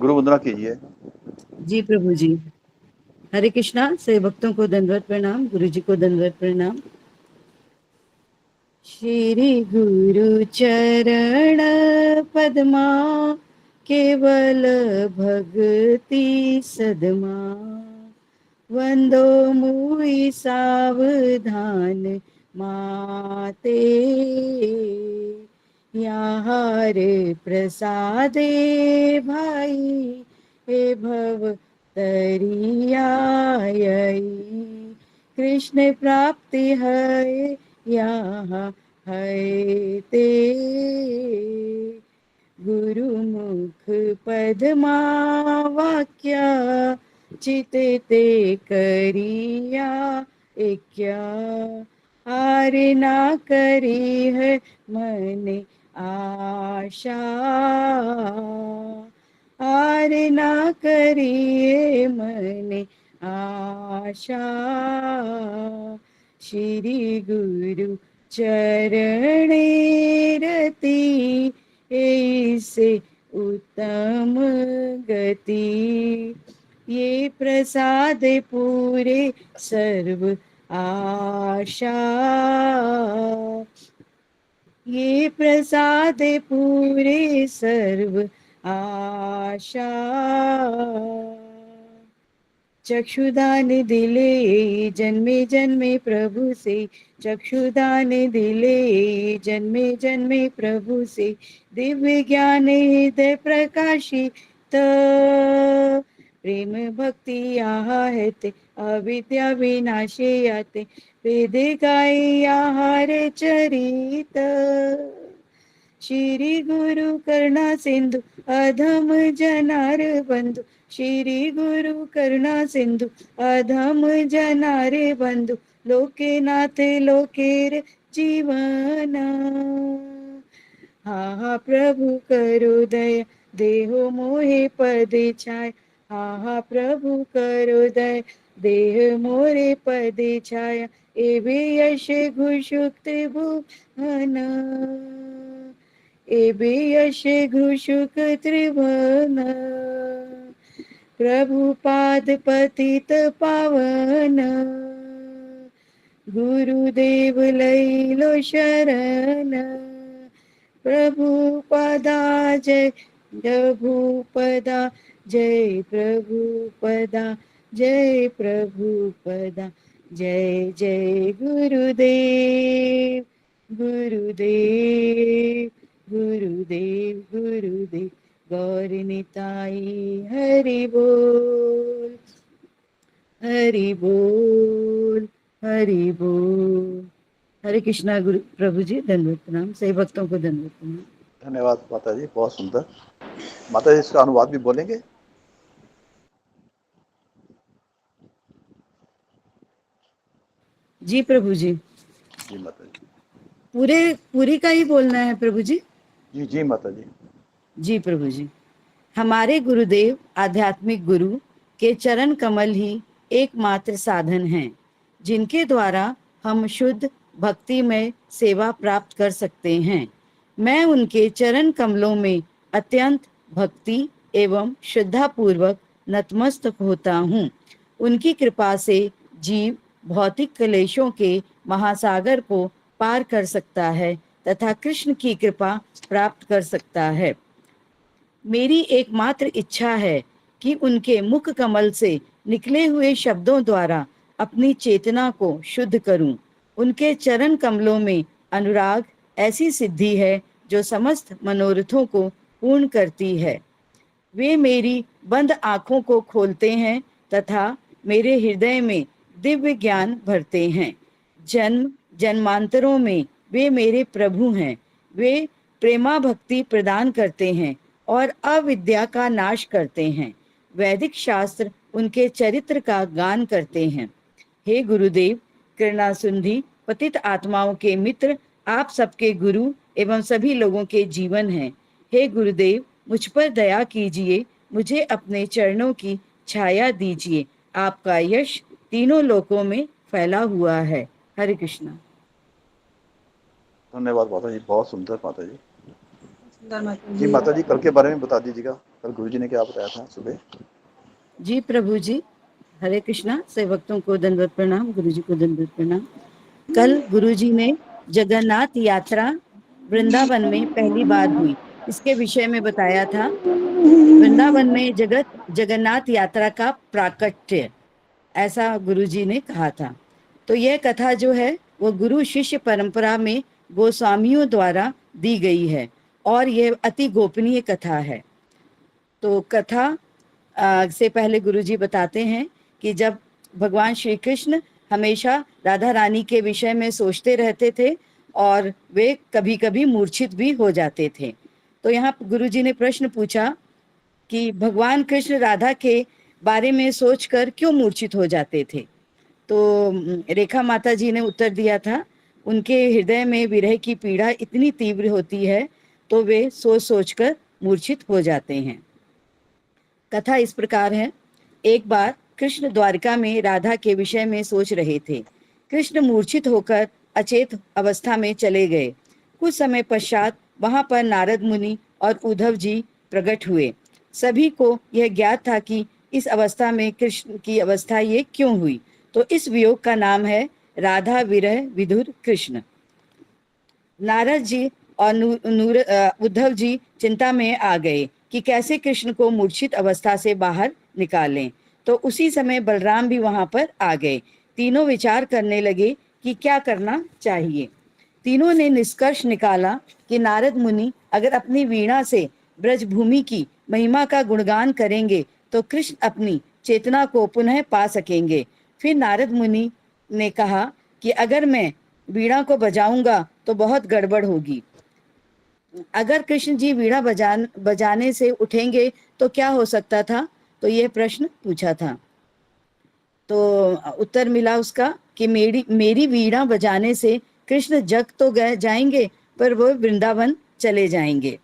गुरु वंदना कीजिए। जी प्रभु जी। हरे कृष्णा। से भक्तों को दंडवत प्रणाम, गुरु जी को दंडवत प्रणाम। श्री गुरु चरण पद्मा केवल भक्ति सदमा, वंदो मुई सावधान माते, यहाँ रे प्रसादे भाई हे भव तरियाई, कृष्ण प्राप्ति है यहाँ है ते, गुरुमुख पद्मा वाक्य चिते ते करिया क्या, हारे ना करी है मन आशा, हारे ना करिए मन आशा, श्री गुरु चरणे रति ऐसे उत्तम गति, ये प्रसाद पूरे सर्व आशा, ये प्रसाद पूरे सर्व आशा, चक्षुदान दिले जन्मे जन्मे प्रभु से, चक्षुदान दिले जन्मे जन्मे प्रभु से, दिव्य ज्ञान हृदय प्रकाशित, प्रेम भक्ति यहाँ है ते, अविद्या विनाशे आते, वेद गाय यहाँ रे चरित, श्री गुरु करुणा सिंधु अधम जनार बंधु, श्री गुरु करुणा सिंधु अधम जनारे बंधु, लोके नाथ लोकेर जीवना, हा हा प्रभु करो दया देहो मोहे पद छाय, हा हा प्रभु करो दया देह मोरे पद छाया, एवे यश घुषुक्त भुवन, एवे यश घुषुक त्रिभुवन, प्रभुपाद पतित पावन, गुरुदेव लैलो शरण, प्रभुपदा जय प्रभुपदा, जय प्रभुपदा, जय प्रभुपदा, जय जय गुरुदेव गुरुदेव गुरुदेव गुरुदेव, गौर निताई हरि बोल, हरि बोल, हरि बोल। हरे कृष्णा गुरु प्रभु जी, धन्यवाद प्रणाम। सही भक्तों को धन्यवाद प्रणाम। धन्यवाद माता जी, बहुत सुंदर। माता जी इसका अनुवाद भी बोलेंगे? जी प्रभु जी। जी माता जी। पूरी का ही बोलना है प्रभु जी? जी जी माता जी। जी प्रभु जी। हमारे गुरुदेव आध्यात्मिक गुरु के चरण कमल ही एकमात्र साधन हैं, जिनके द्वारा हम शुद्ध भक्ति में सेवा प्राप्त कर सकते हैं। मैं उनके चरण कमलों में अत्यंत भक्ति एवं श्रद्धापूर्वक नतमस्तक होता हूँ। उनकी कृपा से जीव भौतिक क्लेशों के महासागर को पार कर सकता है तथा कृष्ण की कृपा प्राप्त कर सकता है। मेरी एकमात्र इच्छा है कि उनके मुख कमल से निकले हुए शब्दों द्वारा अपनी चेतना को शुद्ध करूं। उनके चरण कमलों में अनुराग ऐसी सिद्धि है जो समस्त मनोरथों को पूर्ण करती है। वे मेरी बंद आंखों को खोलते हैं तथा मेरे हृदय में दिव्य ज्ञान भरते हैं। जन्म जन्मांतरों में वे मेरे प्रभु हैं। वे प्रेमा भक्ति प्रदान करते हैं और अविद्या का नाश करते हैं। वैदिक शास्त्र उनके चरित्र का गान करते हैं। हे गुरुदेव, करुणा सुंधी पतित आत्माओं के मित्र, आप सबके गुरु एवं सभी लोगों के जीवन हैं। हे गुरुदेव, मुझ पर दया कीजिए, मुझे अपने चरणों की छाया दीजिए। आपका यश तीनों लोकों में फैला हुआ है। हरे कृष्णा। धन्यवाद माता जी, बहुत सुंदर माता जी। सुंदर माता जी माता जी, कल के बारे में बता दीजिएगा। कल गुरुजी ने क्या बताया था सुबह? जी प्रभु जी, हरे कृष्णा। सेवकों को दंडवत प्रणाम, गुरु जी को दंडवत प्रणाम। कल गुरु जी ने जगन्नाथ यात्रा वृंदावन में पहली बार हुई, इसके विषय में बताया था। वृंदावन में जगन्नाथ यात्रा का प्राकट्य, ऐसा गुरुजी ने कहा था। तो यह कथा जो है वो गुरु शिष्य परंपरा में गोस्वामियों द्वारा दी गई है और यह अति गोपनीय कथा है। तो कथा से पहले गुरुजी बताते हैं कि जब भगवान श्री कृष्ण हमेशा राधा रानी के विषय में सोचते रहते थे और वे कभी कभी मूर्छित भी हो जाते थे। तो यहाँ गुरुजी ने प्रश्न पूछा कि भगवान कृष्ण राधा के बारे में सोचकर क्यों मूर्छित हो जाते थे। तो रेखा माता जी ने उत्तर दिया था, उनके हृदय में विरह की पीड़ा इतनी तीव्र होती है तो वे सोच सोचकर मूर्छित हो जाते हैं। कथा इस प्रकार है। एक बार कृष्ण द्वारका में राधा के विषय में सोच रहे थे। कृष्ण मूर्छित होकर अचेत अवस्था में चले गए। कुछ समय पश्चात वहां पर नारद मुनि और उद्धव जी प्रकट हुए। सभी को यह ज्ञात था कि इस अवस्था में कृष्ण की अवस्था ये क्यों हुई। तो इस वियोग का नाम है राधा विरह विधुर कृष्ण। नारद जी और उद्धव जी चिंता में आ गए कि कैसे कृष्ण को मूर्छित अवस्था से बाहर निकालें। तो उसी समय बलराम भी वहां पर आ गए। तीनों विचार करने लगे कि क्या करना चाहिए। तीनों ने निष्कर्ष निकाला कि नारद मुनि अगर अपनी वीणा से ब्रजभूमि की महिमा का गुणगान करेंगे तो कृष्ण अपनी चेतना को पुनः पा सकेंगे। फिर नारद मुनि ने कहा कि अगर मैं वीणा को बजाऊंगा तो बहुत गड़बड़ होगी। अगर कृष्ण जी वीणा बजाने से उठेंगे तो क्या हो सकता था। तो यह प्रश्न पूछा था। तो उत्तर मिला उसका कि मेरी वीणा बजाने से कृष्ण जग तो जाएंगे पर वो वृंदावन चले जाएंगे।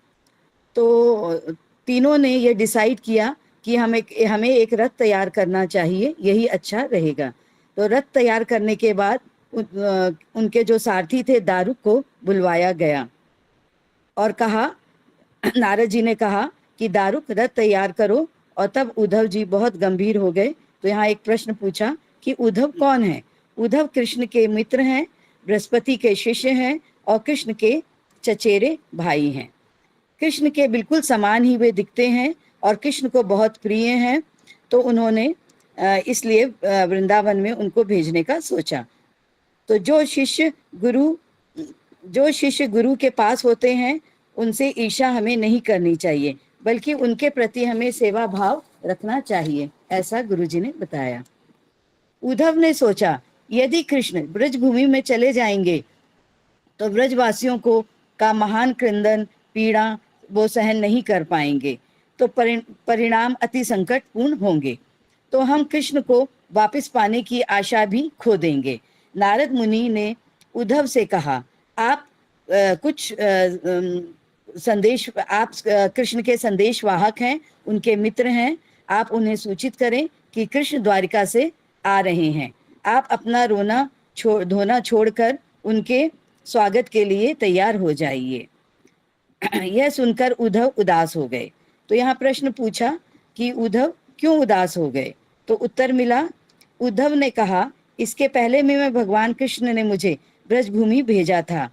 तो तीनों ने ये डिसाइड किया कि हमें एक रथ तैयार करना चाहिए, यही अच्छा रहेगा। तो रथ तैयार करने के बाद उनके जो सारथी थे दारुक को बुलवाया गया और कहा, नारद जी ने कहा कि दारुक रथ तैयार करो। और तब उद्धव जी बहुत गंभीर हो गए। तो यहाँ एक प्रश्न पूछा कि उद्धव कौन है। उद्धव कृष्ण के मित्र हैं, बृहस्पति के शिष्य हैं और कृष्ण के चचेरे भाई हैं। कृष्ण के बिल्कुल समान ही वे दिखते हैं और कृष्ण को बहुत प्रिय हैं। तो उन्होंने इसलिए वृंदावन में उनको भेजने का सोचा। तो जो शिष्य गुरु के पास होते हैं उनसे ईर्ष्या हमें नहीं करनी चाहिए, बल्कि उनके प्रति हमें सेवा भाव रखना चाहिए, ऐसा गुरुजी ने बताया। उद्धव ने सोचा यदि कृष्ण ब्रजभूमि में चले जाएंगे तो ब्रजवासियों को का महान क्रंदन पीड़ा वो सहन नहीं कर पाएंगे। तो परिणाम अति संकटपूर्ण होंगे। तो हम कृष्ण को वापस पाने की आशा भी खो देंगे। नारद मुनि ने उद्धव से कहा, आप कृष्ण के संदेशवाहक हैं, उनके मित्र हैं। आप उन्हें सूचित करें कि कृष्ण द्वारिका से आ रहे हैं। आप अपना धोना छोड़कर उनके स्वागत के लिए तैयार हो जाइए। यह सुनकर उद्धव उदास हो गए। तो यहाँ प्रश्न पूछा कि उद्धव क्यों उदास हो गए। तो उत्तर मिला, उद्धव ने कहा, इसके पहले में भगवान कृष्ण ने मुझे ब्रजभूमि भेजा था।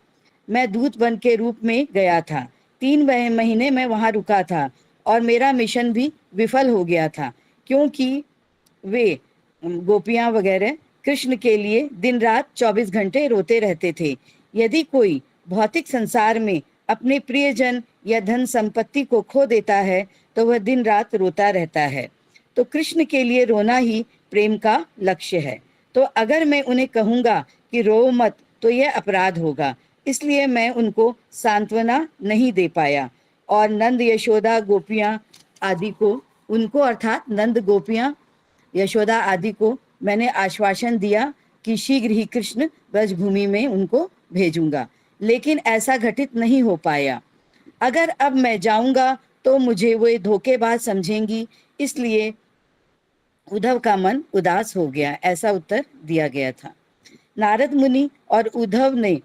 मैं दूत वन के रूप में गया था। 3 महीने मैं वहां रुका था और मेरा मिशन भी विफल हो गया था, क्योंकि वे गोपियां वगैरह कृष्ण के लिए दिन रात 24 घंटे रोते रहते थे। यदि कोई भौतिक संसार में अपने प्रियजन या धन संपत्ति को खो देता है तो वह दिन रात रोता रहता है। तो कृष्ण के लिए रोना ही प्रेम का लक्ष्य है। तो अगर मैं उन्हें कहूँगा कि रो मत तो यह अपराध होगा। इसलिए मैं उनको सांत्वना नहीं दे पाया और नंद यशोदा गोपियां आदि को उनको अर्थात नंद गोपियां यशोदा आदि को मैंने आश्वासन दिया कि शीघ्र ही कृष्ण ब्रजभूमि में उनको भेजूंगा, लेकिन ऐसा घटित नहीं हो पाया। अगर अब मैं जाऊंगा तो मुझे वो धोखेबाज समझेंगी, इसलिए उद्धव का मन उदास हो गया, ऐसा उत्तर दिया गया था। नारद मुनि और उद्धव ने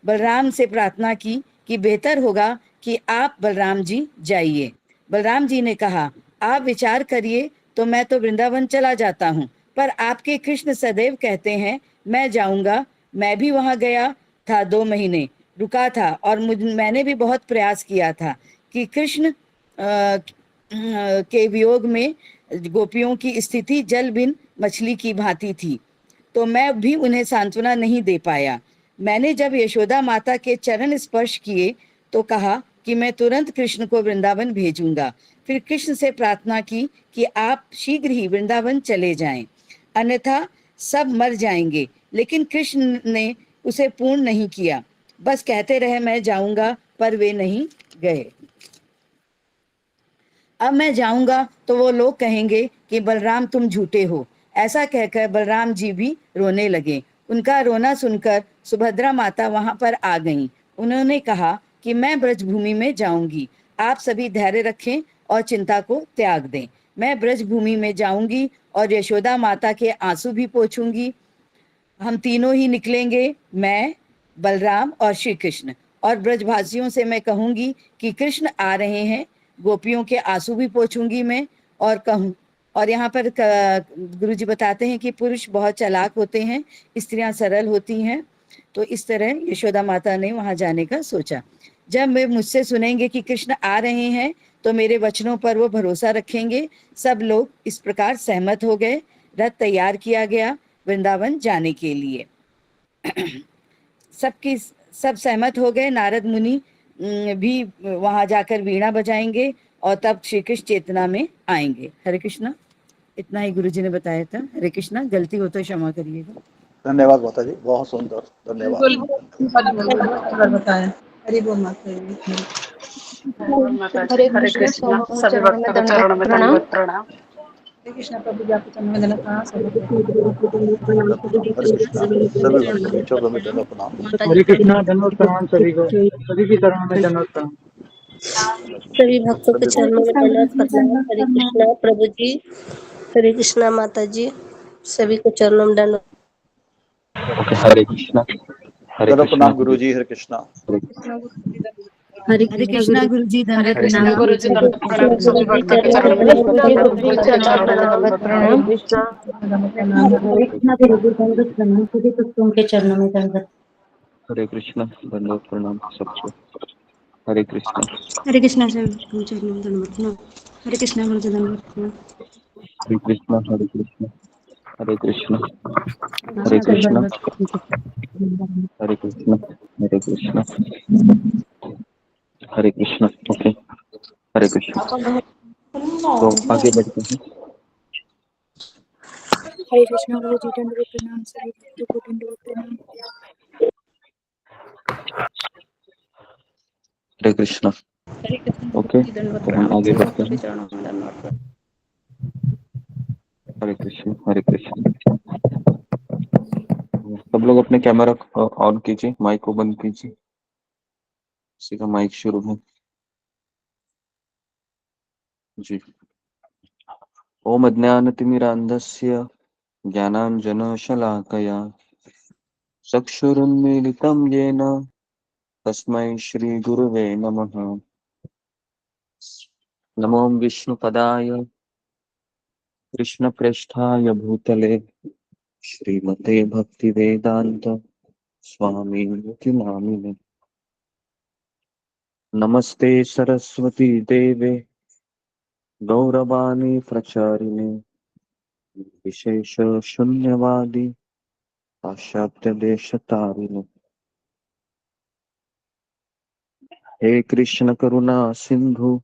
बलराम से प्रार्थना की कि बेहतर होगा कि आप बलराम जी जाइए। बलराम जी ने कहा, आप विचार करिए तो मैं तो वृंदावन चला जाता हूँ, पर आपके कृष्ण सदैव कहते हैं मैं जाऊंगा। मैं भी वहां गया था, 2 महीने रुका था, और मैंने भी बहुत प्रयास किया था कि कृष्ण के वियोग में गोपियों की स्थिति जल बिन मछली की भांति थी, तो मैं भी उन्हें सांत्वना नहीं दे पाया। मैंने जब यशोदा माता के चरण स्पर्श किए तो कहा कि मैं तुरंत कृष्ण को वृंदावन भेजूंगा। फिर कृष्ण से प्रार्थना की कि आप शीघ्र ही वृंदावन चले जाएं, अन्यथा सब मर जाएंगे। लेकिन कृष्ण ने उसे पूर्ण नहीं किया, बस कहते रहे मैं जाऊंगा, पर वे नहीं गए। अब मैं जाऊंगा तो वो लोग कहेंगे कि बलराम तुम झूठे हो। ऐसा कहकर बलराम जी भी रोने लगे। उनका रोना सुनकर सुभद्रा माता वहां पर आ गईं। उन्होंने कहा कि मैं ब्रजभूमि में जाऊंगी, आप सभी धैर्य रखें और चिंता को त्याग दें। मैं ब्रजभूमि में जाऊंगी और यशोदा माता के आंसू भी पोंछूंगी। हम तीनों ही निकलेंगे, मैं, बलराम और श्री कृष्ण, और ब्रजवासियों से मैं कहूंगी कि कृष्ण आ रहे हैं। गोपियों के आंसू भी पोंछूंगी मैं, और कहूँ, और यहाँ पर गुरु जी बताते हैं कि पुरुष बहुत चालाक होते हैं, स्त्रियां सरल होती हैं। तो इस तरह यशोदा माता ने वहां जाने का सोचा। जब वे मुझसे सुनेंगे कि कृष्ण आ रहे हैं तो मेरे वचनों पर वो भरोसा रखेंगे। सब लोग इस प्रकार सहमत हो गए। रथ तैयार किया गया वृंदावन जाने के लिए। सब सहमत हो गए। नारद मुनि भी वहां जाकर वीणा बजाएंगे और तब श्री कृष्ण चेतना में आएंगे। हरे कृष्णा। इतना ही गुरु जी ने बताया था। हरे कृष्णा, गलती हो तो क्षमा करिएगा। धन्यवाद माता जी, बहुत सुंदर, धन्यवाद। बिल्कुल बहुत सुंदर बताया। हरि बोल माता जी। हरे हरे कृष्ण, कृष्णा, सबों सभी चरणों में भक्तों के दंडवत चरणों में प्रणाम। दंडवत प्रणाम। हरे कृष्णा प्रभु जी आपके चरणों में दंडवत प्रणाम। सब प्रणाम। हरे कृष्णा, सभी भक्तों के चरणों में दंडवत प्रणाम। माता जी हरे कृष्णा, धन्यवाद प्रणाम सभी को, सभी की चरणों में धन्यवाद प्रणाम। सभी भक्तों के सभी चरणों में दंडवत प्रणाम। हरे कृष्णा प्रभु जी, हरे कृष्णा माता जी, सभी को चरणों में दंडवत। ओके, हरे कृष्णा, हरे दंडवत कृष्णा, प्रणाम गुरु जी। हरे कृष्णा। हरे कृष्णा गुरु जी, हरे दंडवत हरे कृष्णा प्रणाम। कृष्णा। गुरु जी, हरे दंडवत कृष्णा प्रणाम। गुरु सभी जी, भक्तों के चरणों चरणों में में दंडवत दंडवत प्रणाम। प्रणाम। सभी गुरु को जी के चरणों चरणों में में दंडवत दंडवत प्रणाम। प्रणाम। हरे कृष्णा। दंडवत प्रणाम। हरे कृष्णा प्रभु जी, दंडवत प्रणाम। सभी भक्तों के चरणों में दंडवत। हरे कृष्णा, धन्यवाद प्रणाम सबको। हरे कृष्णा, हरे कृष्णा सभी भक्तों के चरणों में दंडवत प्रणाम। हरे कृष्णा गुरु जी, दंडवत प्रणाम। हरे कृष्णा, हरे कृष्णा, हरे कृष्णा, हरे कृष्णा कृष्णा, दंडवत प्रणाम। हरे कृष्णा, हरे कृष्णा, हरे कृष्णा। ओके, हरे कृष्णा। तो आगे बढ़ते हैं। हरे कृष्णा गुरु जी, दंडवत प्रणाम। सभी भक्तों को दंडवत प्रणाम। हरे कृष्णा। हरे कृष्णा गुरु ओके, जी, दंडवत तो हम प्रणाम। आगे सभी बढ़ते भक्तों के हैं। चरणों में दंडवत प्रणाम। हरे कृष्णा, हरे कृष्णा। सब लोग अपने कैमरा ऑन कीजिए, माइक को बंद कीजिए। किसी का माइक शुरू है जी। ओम अज्ञानतिमिरान्धस्य ज्ञानाञ्जनशलाकया चक्षुरुन्मीलितं येन तस्मै श्रीगुरुवे नमः। नमो विष्णुपदाय कृष्णप्रेष्ठाय भूतले श्रीमते भक्तिवेदान्त स्वामीति नामिने। नमस्ते सरस्वती देवे गौरवाणी प्रचारिणे विशेष शून्यवादी पाश्चात्य देश तारिणे। हे कृष्ण करुणा सिंधु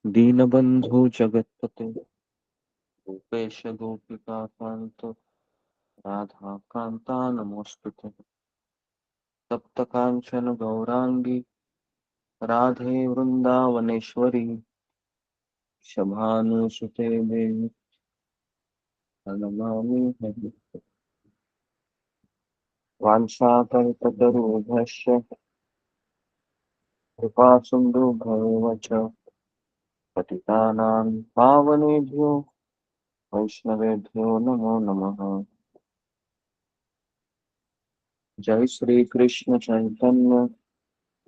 दीनबंधु जगतपते गोपेश गोपिका कांत राधा कांता नमोस्तुते। तप्त कांचन गौरांगी राधे वृंदावनेश्वरी शभानुसुते देवी प्रणमामि हरि। वाञ्छाकल्पतरुभ्यश्च कृपा सिन्धुभ्यो च पतितानां पावनेभ्यो वैष्णवेभ्यो नमो नमः। जय श्री कृष्ण चैतन्य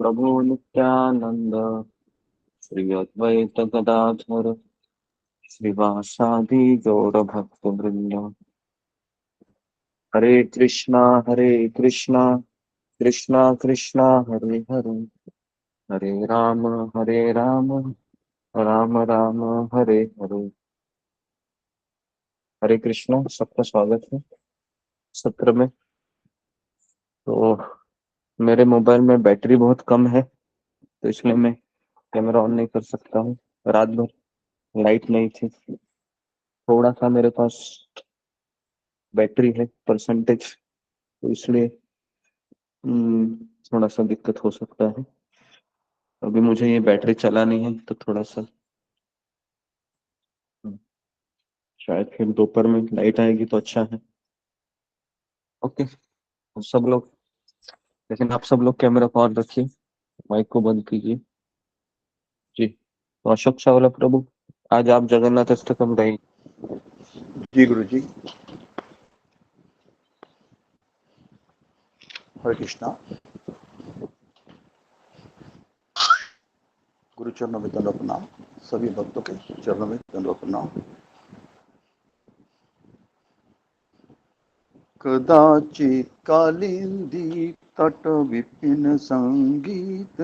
प्रभु नित्यानंद श्री अद्वैत गदाधर श्रीवासादि गौर भक्त वृंद। हरे कृष्णा कृष्णा कृष्णा हरे हरे, हरे राम राम राम हरे हरे। हरे कृष्णा, सबका स्वागत है सत्र में। तो मेरे मोबाइल में बैटरी बहुत कम है, तो इसलिए मैं कैमरा ऑन नहीं कर सकता हूँ। रात भर लाइट नहीं थी, थोड़ा सा मेरे पास बैटरी है परसेंटेज, तो इसलिए थोड़ा सा दिक्कत हो सकता है। अभी मुझे ये बैटरी चलानी है, तो थोड़ा सा शायद फिर दोपहर में लाइट आएगी तो अच्छा है। ओके, तो सब लोग, लेकिन आप सब लोग कैमरा को ऑन रखिए, माइक को बंद कीजिए जी। तो अशोक चावला प्रभु, आज आप जगन्नाथ अष्टकम गाइए। जी गुरु जी। हरे कृष्णा। गुरु चरणों में दंडवत प्रणाम, सभी भक्तों के चरणों में दंडवत प्रणाम। कदाचित कालिंदी तट विपिन संगीत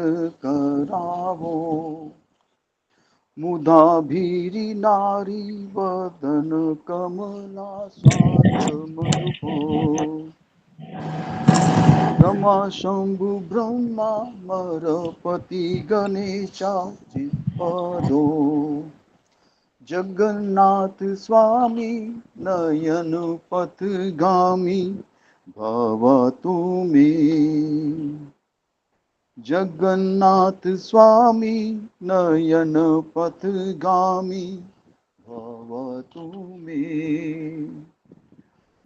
करावो, मुदा भीरी नारी वदन कमला स्वाद मधुपो। रमा शंभु ब्रह्मा मरपति गणेशा चित्पदो, जगन्नाथ स्वामी नयन पथगामी भवतु मे। जगन्नाथ स्वामी नयन पथगामी भवतु मे।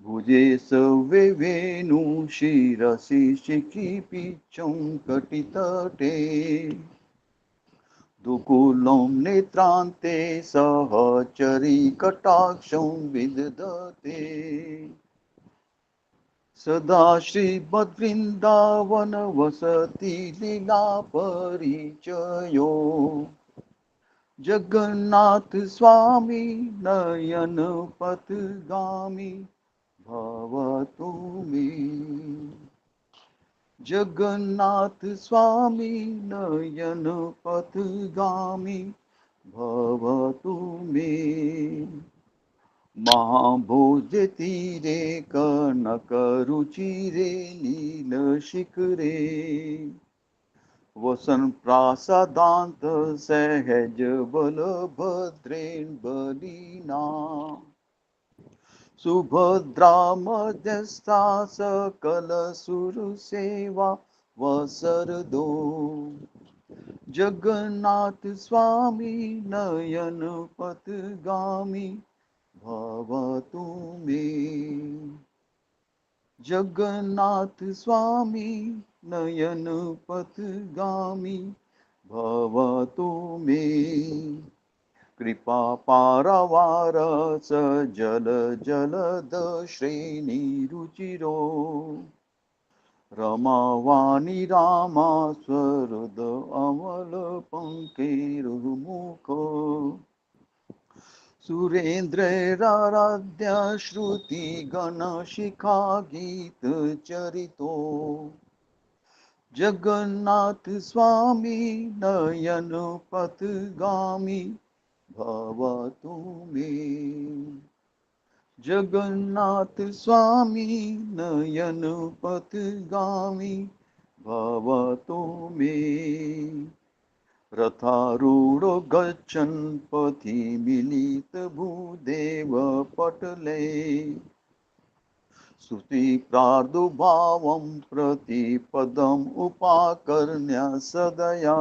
भुजे सवे वेणु शिरसि शिखिपिचं कटितटे, दुकूलं नेत्रान्ते सहचरी कटाक्षं विदधते। सदा श्रीमद्वृन्दावन वसति लीला परिचयो, जगन्नाथ स्वामी नयन पथगामी भवतु मे। जगन्नाथ स्वामी नयन पथगामी भवतु मे। महाभोजतीरे कनकरुचिरे नीलशिखरे, वसन प्रासादान्त सहज बलभद्रेण बलिना। सुभद्रा मध्यस्था सकल सुरसेवा वसरदो, जगन्नाथ स्वामी नयन पथगामी भवतु मे। जगन्नाथ स्वामी नयन पथगामी भवतु मे। कृपा पारावार सजल जलद श्रेणी रुचिरो, रमावाणी रामा स्वरुद अमल पंकेरुमुखो। सुरेन्द्रराराध्य श्रुति गण शिखा गीत चरितो, जगन्नाथ स्वामी नयन पथगामी भवतु मे। जगन्नाथ स्वामी नयन पथगामी भवतु मे। रथारूढ़ो गच्छन् पथि मिलित भूदेव पटले, स्तुति प्रादुर्भावं प्रतिपदम् उपाकर्ण्य सदया।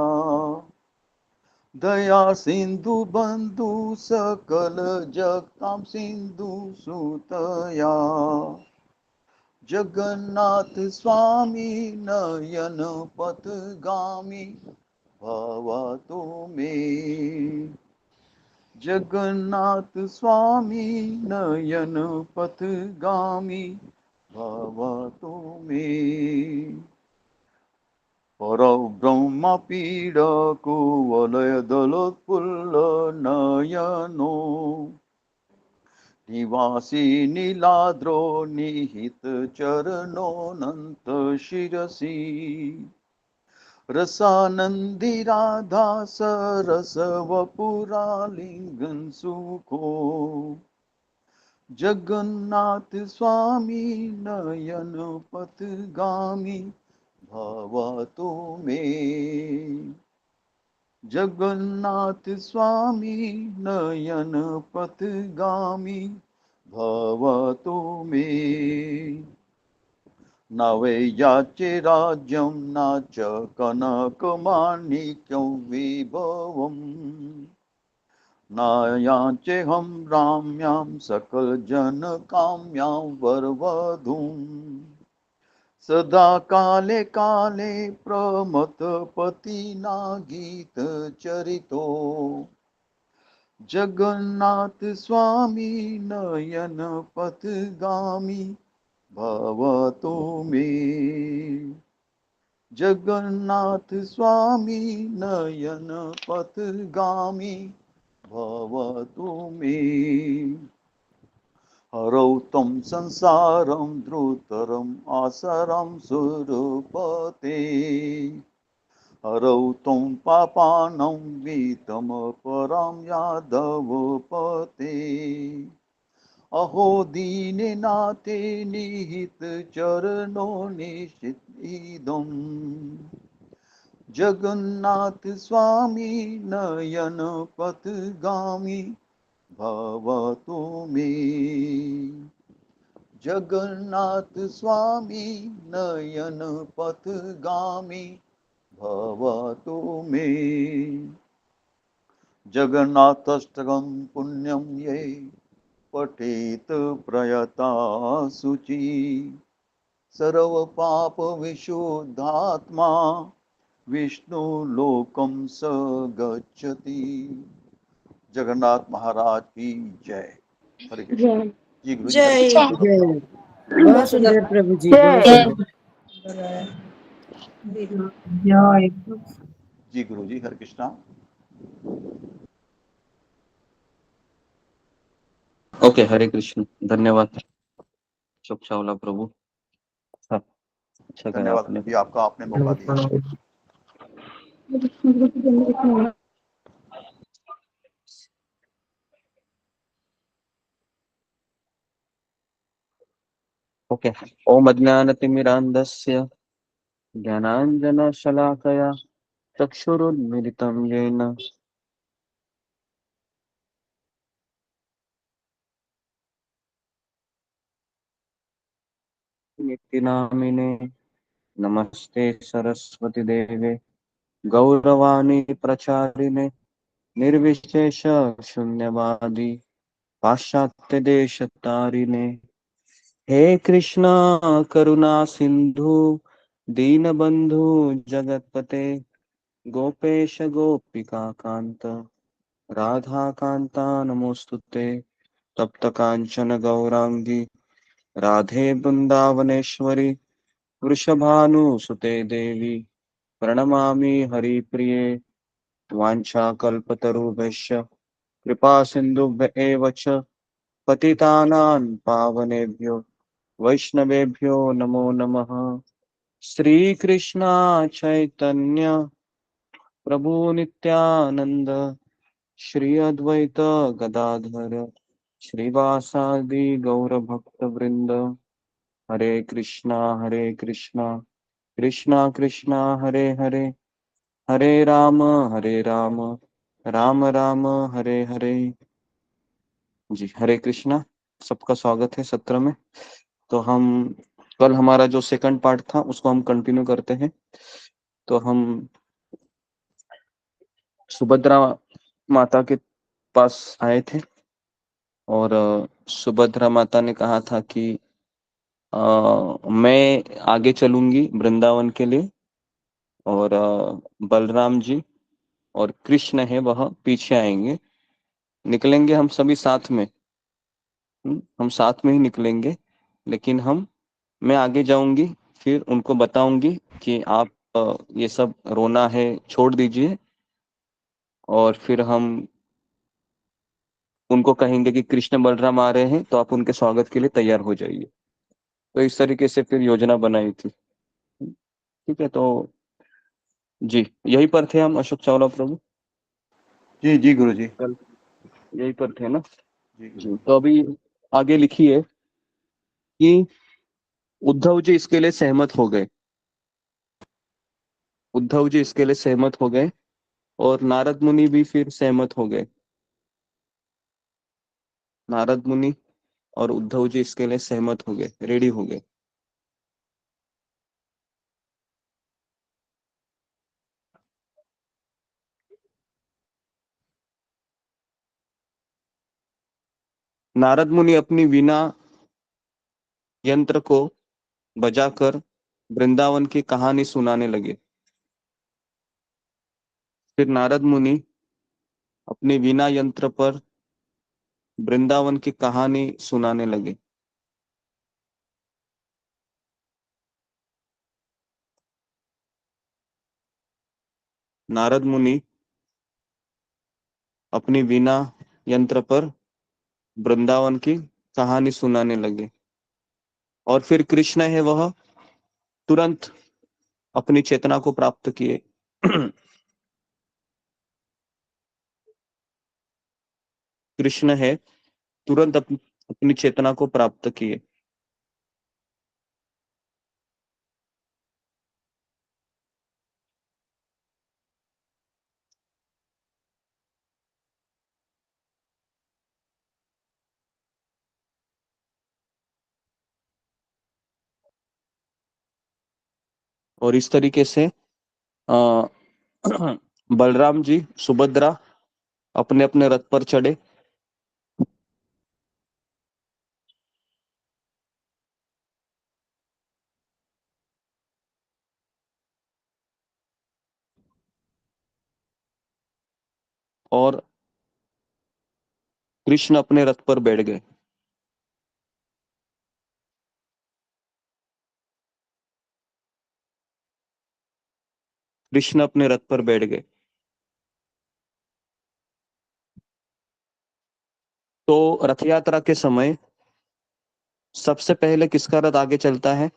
दया सिंधु बंधु सकल जगतां सिंधु सुतया, जगन्नाथ स्वामी नयन पथगामी भवतु मे। जगन्नाथ स्वामी नयन पथगामी भवतु मे। परब्रह्म पीडकुवलयदलोत्फुल्लनयनो निवासी नीलाद्रो निहितचरणोऽनन्तशिरसि रसानन्दी राधा सरसवपुरालिङ्गन सुखो जगन्नाथ स्वामी नयन पथगामी भवतु मे जगन्नाथ स्वामी नयन पथगामी भवतु मे न वै याचे राज्यं न च कनकमाणिक्यं विभवम् न याचेऽहं राम्यां सकलजनकाम्यां वरवधूं सदा काले काले प्रमथपतिना गीतचरितो जगन्नाथ स्वामी नयन पथगामी भवतु मे जगन्नाथ स्वामी नयन पथगामी भवतु मे हरौ तं संसारं ध्रुतरम् आसरं सुरपते हरौ तं पापानं वीतमपरं यादवपते अहो दीननाथे निहितचरणो निशितम् जगन्नाथ स्वामी नयन पथगामी भवतु मे जगन्नाथ स्वामी नयन पथगामी भवतु मे जगन्नाथाष्टकं पुण्यं ये पठेत प्रयता शुचि सर्वपापविशुद्धात्मा विष्णुलोकं स गच्छति। जगन्नाथ महाराज की जय। हरे कृष्ण। जी गुरु जी। हरे जय कृष्ण। जय। बहुत सुंदर प्रभु जी, बहुत जय। सुंदर। जय। जी गुरु जी। हरे कृष्णा। ओके, हरे कृष्ण। धन्यवाद शुभ चावला प्रभु। हाँ, अच्छा कहा धन्यवाद आपने। गुरु जी, आपका आपने मौका दिया। ओके। ओम अज्ञानतिमिरान्धस्य ज्ञानाञ्जनशलाकया चक्षुरुन्मिलितं येन नित्यनामिने नमस्ते सरस्वती देवे गौरवाणी प्रचारिणे निर्विशेष शून्यवादी पाश्चात्य देश तारिणे हे कृष्णा करुणा सिंधु दीनबंधु जगतपते गोपेश गोपिका कांत राधा कांता नमोस्तुते तप्त कांचन गौरांगी राधे वृंदावनेश्वरी वृषभानुसुते देवी प्रणमामि हरिप्रिये वाञ्छाकल्पतरुभ्यश्च कृपा सिन्धुभ्य एव च पतितानां पावनेभ्यो वैष्णवेभ्यो नमो नमः। श्री कृष्णा चैतन्य प्रभु नित्यानंद श्री अद्वैत गदाधर श्रीवासादि गौर भक्त वृंद हरे कृष्णा कृष्णा कृष्णा हरे हरे हरे राम राम राम हरे हरे। जी हरे कृष्णा। सबका स्वागत है सत्र में। तो हम कल हमारा जो सेकंड पार्ट था उसको हम कंटिन्यू करते हैं। तो हम सुभद्रा माता के पास आए थे और सुभद्रा माता ने कहा था कि मैं आगे चलूंगी वृंदावन के लिए और बलराम जी और कृष्ण है वह पीछे आएंगे, निकलेंगे हम सभी साथ में। हम साथ में ही निकलेंगे, लेकिन मैं आगे जाऊंगी, फिर उनको बताऊंगी कि आप ये सब रोना है छोड़ दीजिए, और फिर हम उनको कहेंगे कि कृष्ण बलराम आ रहे हैं, तो आप उनके स्वागत के लिए तैयार हो जाइए। तो इस तरीके से फिर योजना बनाई थी। ठीक है, तो जी यही पर थे हम, अशोक चावला प्रभु। जी जी गुरु जी। कल यही पर थे ना। जी गुरु जी, जी। तो अभी आगे लिखिए कि उद्धव जी इसके लिए सहमत हो गए। उद्धव जी इसके लिए सहमत हो गए, और नारद मुनि भी फिर सहमत हो गए। नारद मुनि और उद्धव जी इसके लिए सहमत हो गए, रेडी हो गए। नारद मुनि अपनी वीणा यंत्र को बजाकर वृंदावन की कहानी सुनाने लगे। फिर नारद मुनि अपनी वीणा यंत्र पर वृंदावन की कहानी सुनाने लगे। नारद मुनि अपनी वीणा यंत्र पर वृंदावन की कहानी सुनाने लगे, और फिर कृष्ण है वह तुरंत अपनी चेतना को प्राप्त किए। कृष्ण है तुरंत अपनी चेतना को प्राप्त किए। और इस तरीके से अ, बलराम जी सुभद्रा अपने अपने रथ पर चढ़े, और कृष्ण अपने रथ पर बैठ गए। कृष्ण अपने रथ पर बैठ गए। तो रथ यात्रा के समय सबसे पहले किसका रथ आगे चलता है?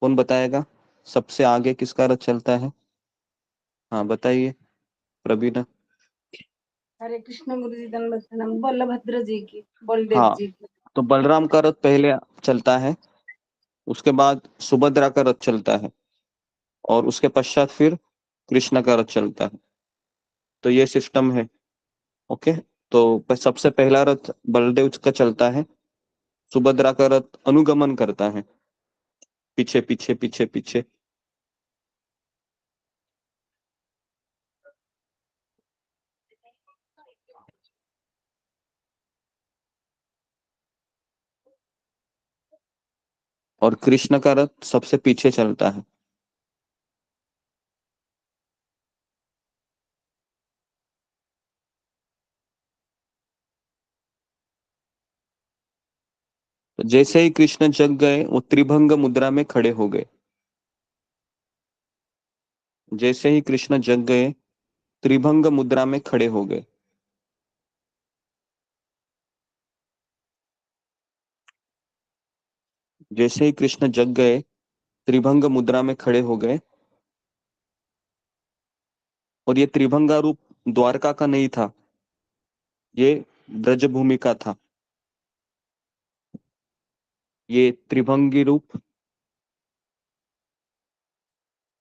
कौन बताएगा? सबसे आगे किसका रथ चलता है? हाँ बताइए प्रवीणा। हरे कृष्ण गुरु जी दंडवत प्रणाम। बलभद्र जी की, बलदेव हाँ, जी की। तो बलराम का रथ पहले चलता है, उसके बाद सुभद्रा का रथ चलता है, और उसके पश्चात फिर कृष्ण का रथ चलता है। तो ये सिस्टम है। ओके, तो सबसे पहला रथ बलदेव का चलता है, सुभद्रा का रथ अनुगमन करता है, पीछे पीछे पीछे पीछे। और कृष्ण का रथ सबसे पीछे चलता है। तो जैसे ही कृष्ण जग गए, वो त्रिभंग मुद्रा में खड़े हो गए। जैसे ही कृष्ण जग गए, त्रिभंग मुद्रा में खड़े हो गए। जैसे ही कृष्ण जग गए, त्रिभंग मुद्रा में खड़े हो गए। और ये त्रिभंगा रूप द्वारका का नहीं था, ये ब्रजभूमि का था। ये त्रिभंगी रूप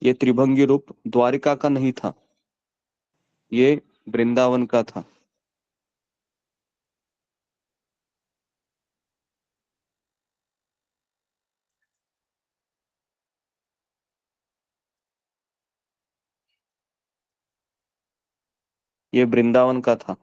ये त्रिभंगी रूप द्वारिका का नहीं था, ये वृंदावन का था। ये वृंदावन का था।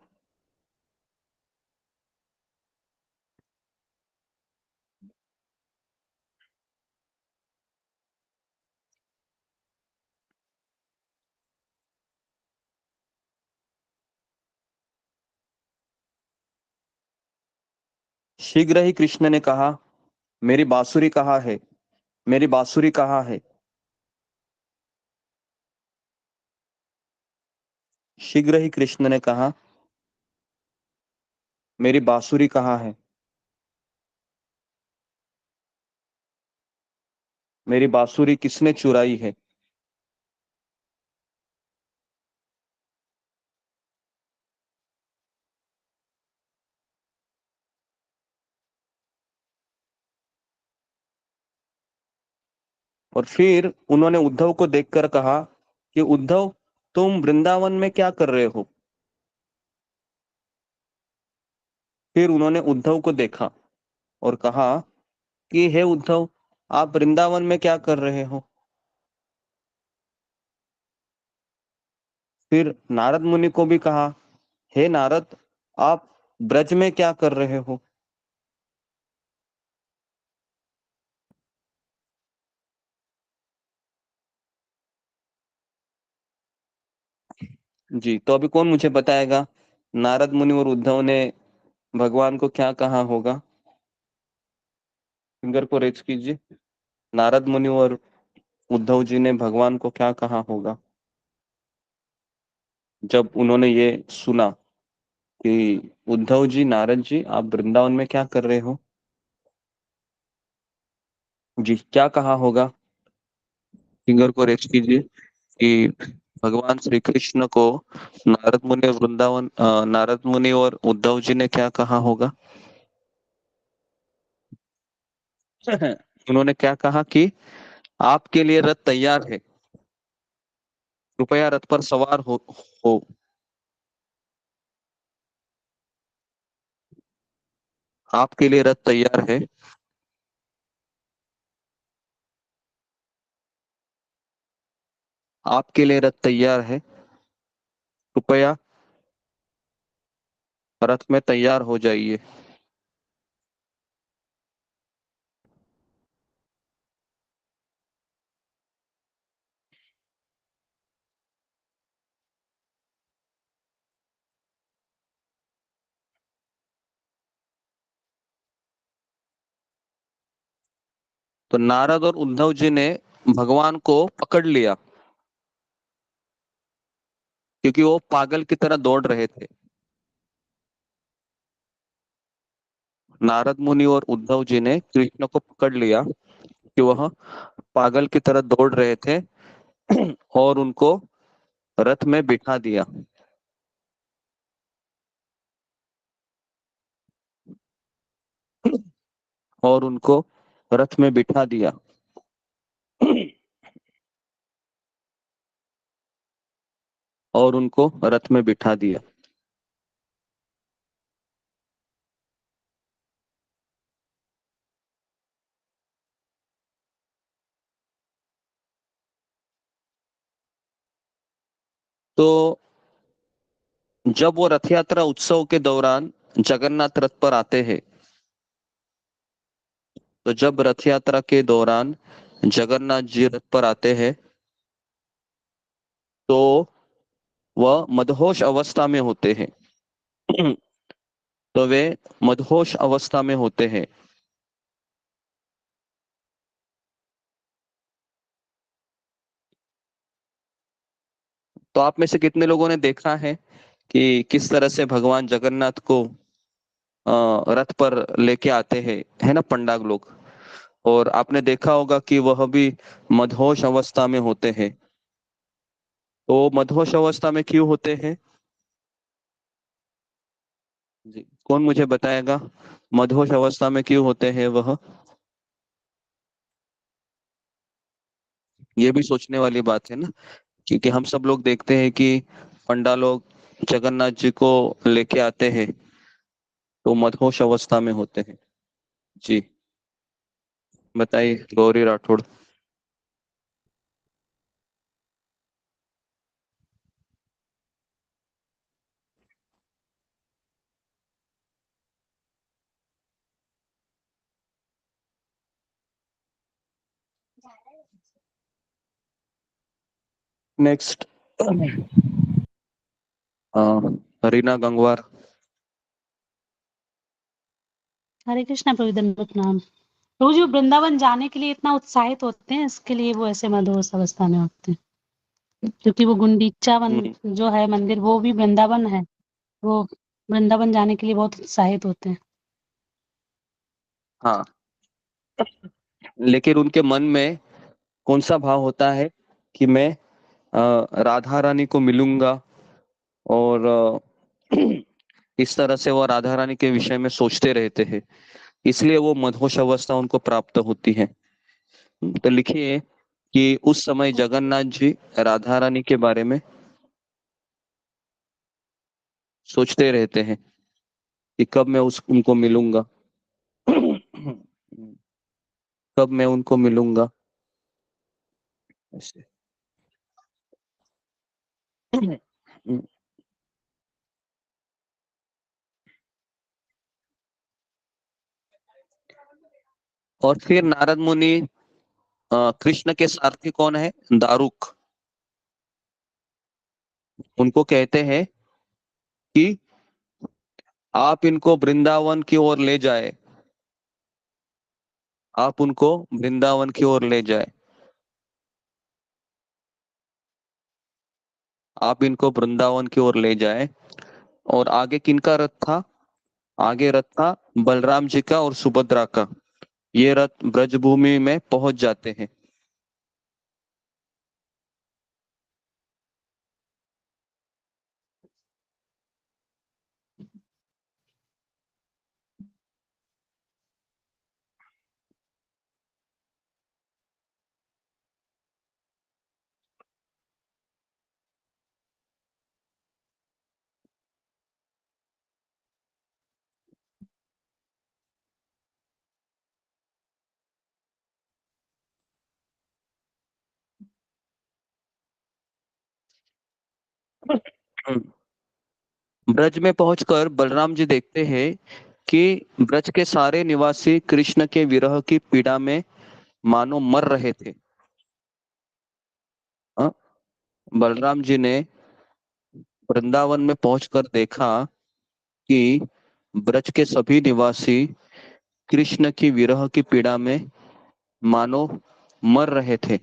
शीघ्र ही कृष्ण ने कहा, मेरी बांसुरी कहाँ है? मेरी बांसुरी कहाँ है? शीघ्र ही कृष्ण ने कहा, मेरी बांसुरी कहाँ है? मेरी बांसुरी किसने चुराई है? और फिर उन्होंने उद्धव को देखकर कहा कि उद्धव, तुम वृंदावन में क्या कर रहे हो? फिर उन्होंने उद्धव को देखा और कहा कि हे उद्धव, आप वृंदावन में क्या कर रहे हो? फिर नारद मुनि को भी कहा, हे नारद, आप ब्रज में क्या कर रहे हो? जी, तो अभी कौन मुझे बताएगा नारद मुनि और उद्धव ने भगवान को क्या कहा होगा? फिंगर को रेज कीजिए। नारद मुनि और उद्धव जी ने भगवान को क्या कहा होगा जब उन्होंने ये सुना कि उद्धव जी, नारद जी, आप वृंदावन में क्या कर रहे हो? जी, क्या कहा होगा? फिंगर को रेज कीजिए कि भगवान श्री कृष्ण को नारद मुनि और उद्धव जी ने क्या कहा होगा? उन्होंने क्या कहा कि आपके लिए रथ तैयार है, कृपया रथ पर सवार हो। आपके लिए रथ तैयार है, आपके लिए रथ तैयार है, कृपया रथ में तैयार हो जाइए। तो नारद और उद्धव जी ने भगवान को पकड़ लिया क्योंकि वो पागल की तरह दौड़ रहे थे। नारद मुनि और उद्धव जी ने कृष्ण को पकड़ लिया कि वह पागल की तरह दौड़ रहे थे और उनको रथ में बिठा दिया। और उनको रथ में बिठा दिया। और उनको रथ में बिठा दिया। तो जब वो रथ यात्रा उत्सव के दौरान जगन्नाथ रथ पर आते हैं, तो जब रथ यात्रा के दौरान जगन्नाथ जी रथ पर आते हैं, तो वह मदहोश अवस्था में होते हैं। तो वे मदहोश अवस्था में होते हैं। तो आप में से कितने लोगों ने देखा है कि किस तरह से भगवान जगन्नाथ को रथ पर लेके आते हैं, है ना, पंडाग लोग। और आपने देखा होगा कि वह भी मदहोश अवस्था में होते हैं। तो मदहोश अवस्था में क्यों होते हैं? जी, कौन मुझे बताएगा मदहोश अवस्था में क्यों होते हैं वह? ये भी सोचने वाली बात है ना, क्योंकि हम सब लोग देखते हैं कि पंडा लोग जगन्नाथ जी को लेके आते हैं तो मदहोश अवस्था में होते हैं। जी, बताइए गौरी राठौड़। नेक्स्ट रीना गंगवार। हरे कृष्णा प्रभु, दंडवत प्रणाम प्रभु जी। वो वृंदावन जाने के लिए इतना उत्साहित होते हैं, इसके लिए वो ऐसे मदहोश अवस्था में होते हैं। क्योंकि वो गुंडीचा जो है मंदिर, वो भी वृंदावन है। वो वृंदावन जाने के लिए बहुत उत्साहित होते हैं। हाँ, लेकिन उनके मन में कौन सा भाव होता है कि मैं राधा रानी को मिलूंगा, और इस तरह से वो राधा रानी के विषय में सोचते रहते हैं, इसलिए वो मदहोश अवस्था उनको प्राप्त होती है। तो लिखिए कि उस समय जगन्नाथ जी राधा रानी के बारे में सोचते रहते हैं कि कब मैं उनको मिलूंगा, कब मैं उनको मिलूंगा। ऐसे और फिर नारद मुनि, कृष्ण के सारथी कौन है? दारुक, उनको कहते हैं कि आप इनको वृंदावन की ओर ले जाए, आप उनको वृंदावन की ओर ले जाए, आप इनको वृंदावन की ओर ले जाए। और आगे किनका रथ था? आगे रथ था बलराम जी का और सुभद्रा का। ये रथ ब्रजभूमि में पहुंच जाते हैं। ब्रज में पहुंचकर बलराम जी देखते हैं कि ब्रज के सारे निवासी कृष्ण के विरह की पीड़ा में मानो मर रहे थे। हाँ? बलराम जी ने वृंदावन में पहुंचकर देखा कि ब्रज के सभी निवासी कृष्ण की विरह की पीड़ा में मानो मर रहे थे।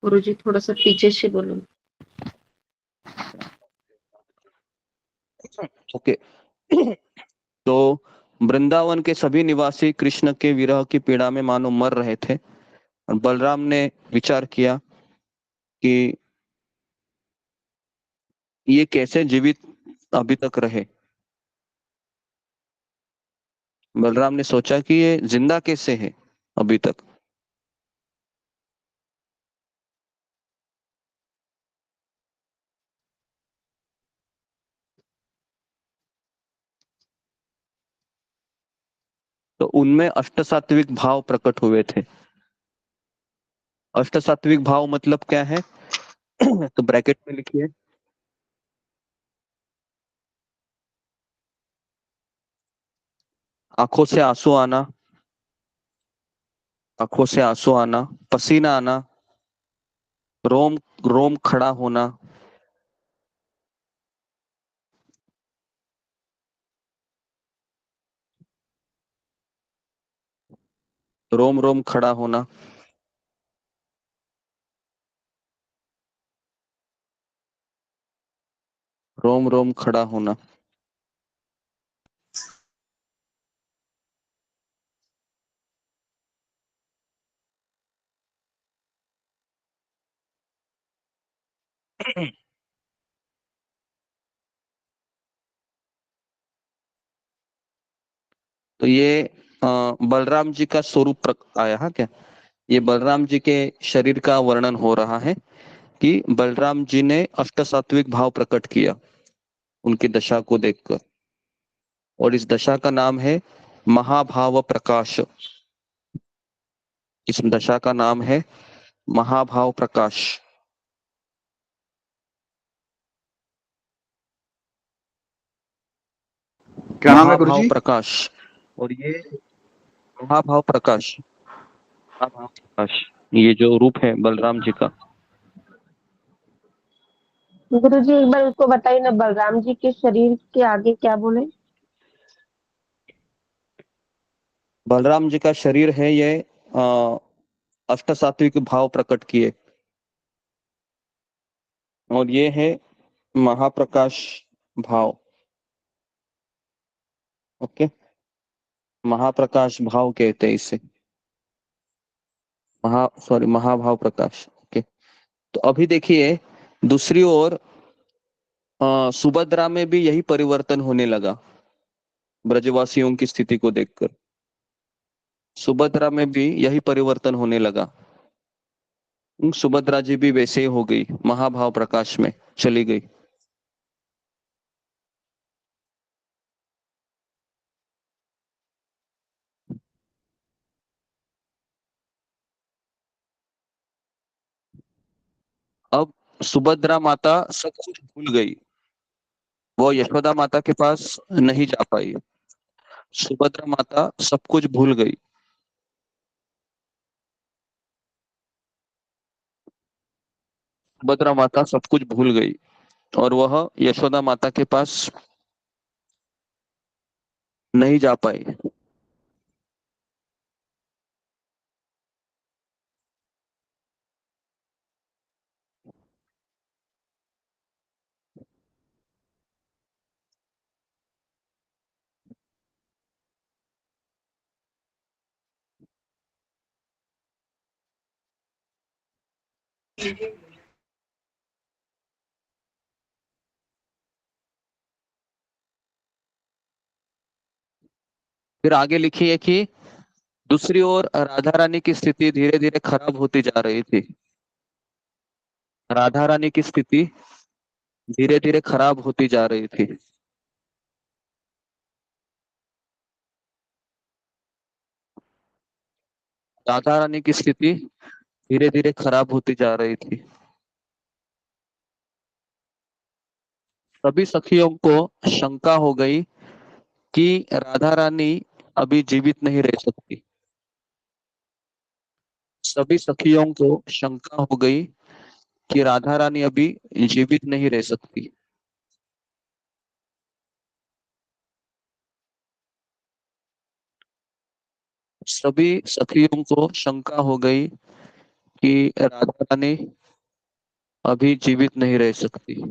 गुरुजी थोड़ा सा पीछे से बोलो। ओके। तो वृंदावन के सभी निवासी कृष्ण के विरह की पीड़ा में मानो मर रहे थे, और बलराम ने विचार किया कि ये कैसे जीवित अभी तक रहे। बलराम ने सोचा कि ये जिंदा कैसे है अभी तक। तो उनमें अष्ट सात्विक भाव प्रकट हुए थे। अष्ट सात्विक भाव मतलब क्या है? तो ब्रैकेट में लिखिए, आंखों से आंसू आना, आंखों से आंसू आना, पसीना आना, रोम रोम खड़ा होना, रोम रोम खड़ा होना, रोम रोम खड़ा होना। तो ये बलराम जी का स्वरूप आया है क्या? ये बलराम जी के शरीर का वर्णन हो रहा है कि बलराम जी ने अष्ट सात्विक भाव प्रकट किया उनकी दशा को देखकर, और इस दशा का नाम है महाभाव प्रकाश। इस दशा का नाम है महाभाव प्रकाश। क्या नाम है महाभाव गुरुजी? प्रकाश। और ये महाभाव प्रकाश, महाभाव प्रकाश, ये जो रूप है बलराम जी का, गुरुजी एक बार उसको बताइए ना, बलराम जी के शरीर के आगे क्या बोले? बलराम जी का शरीर है ये अष्ट सात्विक भाव प्रकट किए, और ये है महाप्रकाश भाव। ओके, महाप्रकाश भाव कहते हैं इसे, महाभाव प्रकाश। ओके, तो अभी देखिए दूसरी ओर सुभद्रा में भी यही परिवर्तन होने लगा। ब्रजवासियों की स्थिति को देखकर सुभद्रा में भी यही परिवर्तन होने लगा। सुभद्रा जी भी वैसे ही हो गई, महाभाव प्रकाश में चली गई। अब सुभद्रा माता सब कुछ भूल गई, वो यशोदा माता के पास नहीं जा पाई। सुभद्रा माता सब कुछ भूल गई। सुभद्रा माता सब कुछ भूल गई और वह यशोदा माता के पास नहीं जा पाई। फिर आगे लिखिए कि दूसरी ओर राधा रानी की स्थिति धीरे धीरे खराब होती जा रही थी। राधा रानी की स्थिति धीरे धीरे खराब होती जा रही थी। राधा रानी की स्थिति धीरे धीरे खराब होती जा रही थी। सभी सखियों को शंका हो गई कि राधा रानी अभी जीवित नहीं रह सकती। सभी सखियों को शंका हो गई कि राधा रानी अभी जीवित नहीं रह सकती। सभी सखियों को शंका हो गई कि राधा रानी अभी जीवित नहीं रह सकती।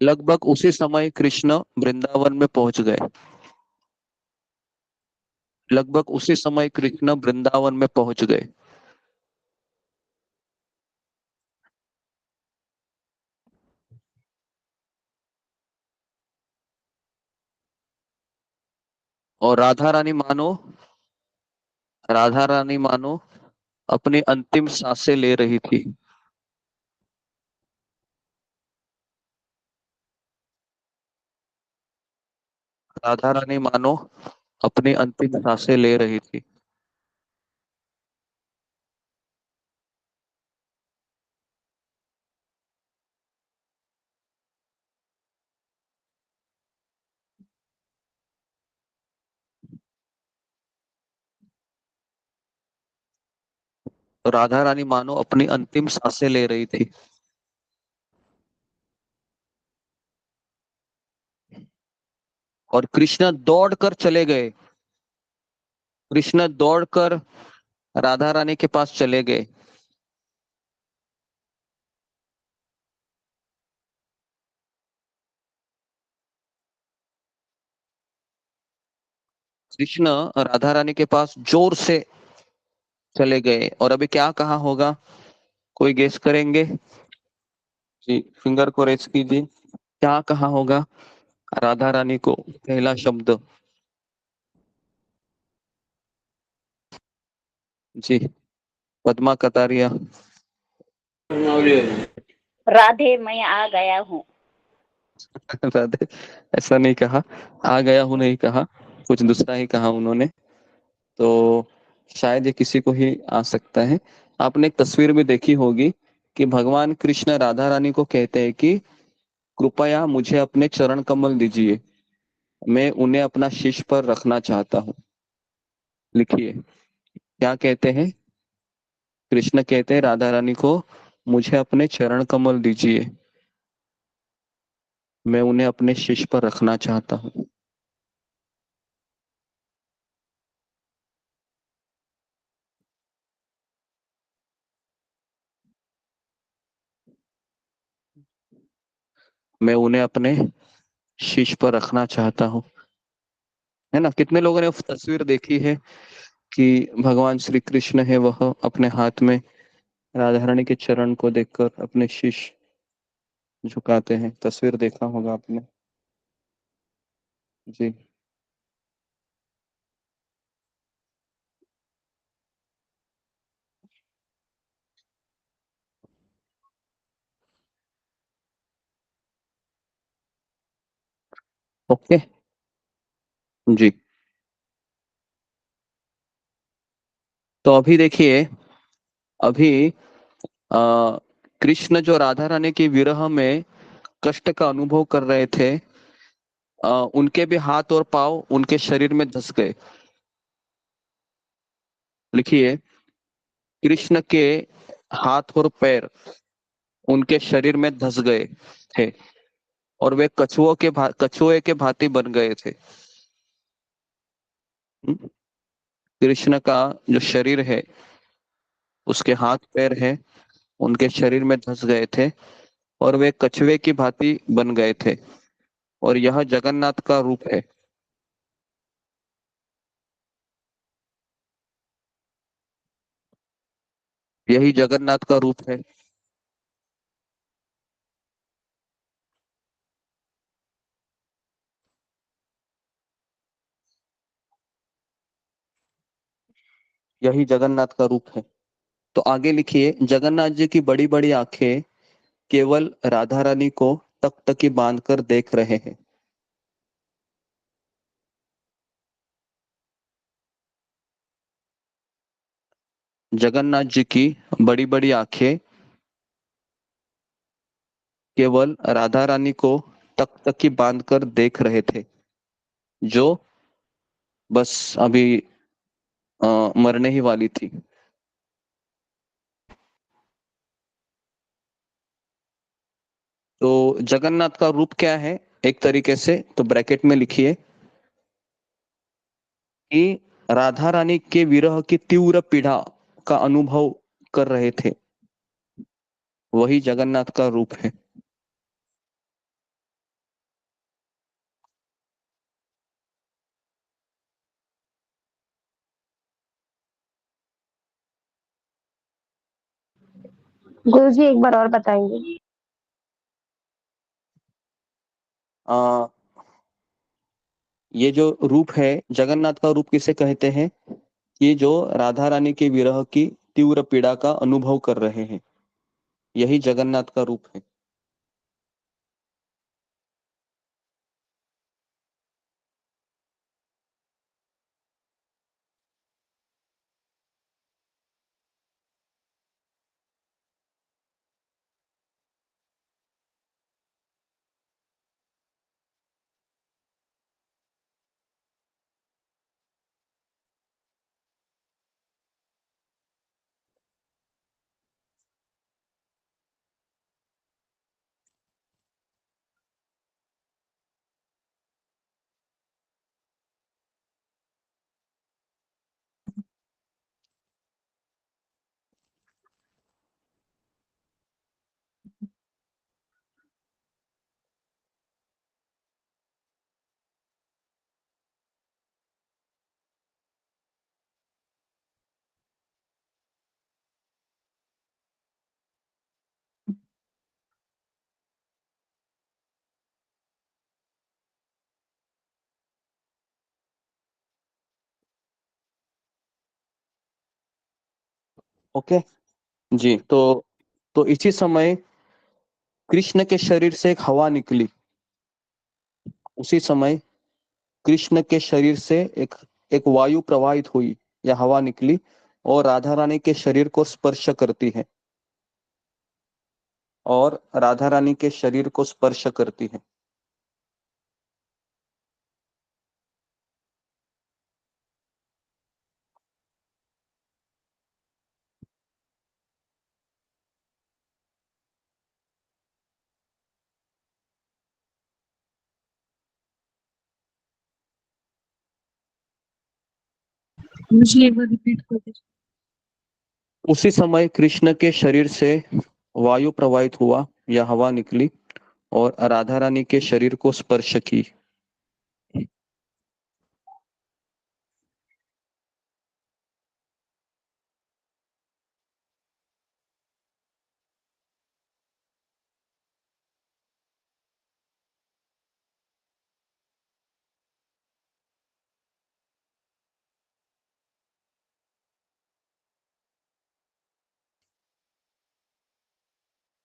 लगभग उसी समय कृष्ण वृंदावन में पहुंच गए। लगभग उसी समय कृष्ण वृंदावन में पहुंच गए। और राधा रानी मानो अपनी अंतिम सांसें ले रही थी। राधा रानी मानो अपनी अंतिम सांसें ले रही थी। राधा रानी मानो अपनी अंतिम सांसें ले रही थी। और कृष्ण दौड़कर चले गए। कृष्ण दौड़कर राधा रानी के पास चले गए। कृष्ण राधा रानी के पास जोर से चले गए। और अभी क्या कहा होगा, कोई गेस करेंगे? जी, फिंगर को रेस कीजिए। क्या कहा होगा राधा रानी को पहला शब्द? जी, पद्मा कतारिया। राधे मैं आ गया हूँ। राधे ऐसा नहीं कहा, आ गया हूं नहीं कहा, कुछ दूसरा ही कहा उन्होंने। तो शायद ये किसी को ही आ सकता है। आपने एक तस्वीर में देखी होगी कि भगवान कृष्ण राधा रानी को कहते हैं कि कृपया मुझे अपने चरण कमल दीजिए। मैं उन्हें अपना शीश पर रखना चाहता हूँ। लिखिए क्या कहते हैं। कृष्ण कहते हैं राधा रानी को, मुझे अपने चरण कमल दीजिए, मैं उन्हें अपने शीश पर रखना चाहता हूँ। मैं उन्हें अपने शीश पर रखना चाहता हूँ। है ना, कितने लोगों ने वो तस्वीर देखी है कि भगवान श्री कृष्ण है, वह अपने हाथ में राधा रानी के चरण को देखकर अपने शीश झुकाते हैं। तस्वीर देखा होगा आपने जी। ओके जी। तो अभी देखिए, अभी कृष्ण जो राधा रानी के विरह में कष्ट का अनुभव कर रहे थे, उनके भी हाथ और पांव उनके शरीर में धंस गए। लिखिए कृष्ण के हाथ और पैर उनके शरीर में धंस गए थे और वे कछुए के भांति बन गए थे। हम्म? कृष्ण का जो शरीर है, उसके हाथ पैर है, उनके शरीर में धंस गए थे और वे कछुए की भांति बन गए थे, और यह जगन्नाथ का रूप है। यही जगन्नाथ का रूप है। यही जगन्नाथ का रूप है। तो आगे लिखिए, जगन्नाथ जी की बड़ी बड़ी आंखें केवल राधा रानी को तकतकी बांध कर देख रहे हैं। जगन्नाथ जी की बड़ी बड़ी आंखें केवल राधा रानी को तकतकी बांध कर देख रहे थे, जो बस अभी मरने ही वाली थी। तो जगन्नाथ का रूप क्या है, एक तरीके से तो ब्रैकेट में लिखिए कि राधा रानी के विरह की तीव्र पीड़ा का अनुभव कर रहे थे, वही जगन्नाथ का रूप है। गुरु जी एक बार और बताएंगे। आ, ये जो रूप है जगन्नाथ का रूप किसे कहते हैं, ये जो राधा रानी के विरह की तीव्र पीड़ा का अनुभव कर रहे हैं, यही जगन्नाथ का रूप है। ओके जी। तो इसी समय कृष्ण के शरीर से एक हवा निकली। उसी समय कृष्ण के शरीर से एक एक वायु प्रवाहित हुई या हवा निकली और राधा रानी के शरीर को स्पर्श करती है, और राधा रानी के शरीर को स्पर्श करती है। मुझे एक बार रिपीट कर दीजिए। उसी समय कृष्ण के शरीर से वायु प्रवाहित हुआ या हवा निकली और राधा रानी के शरीर को स्पर्श की।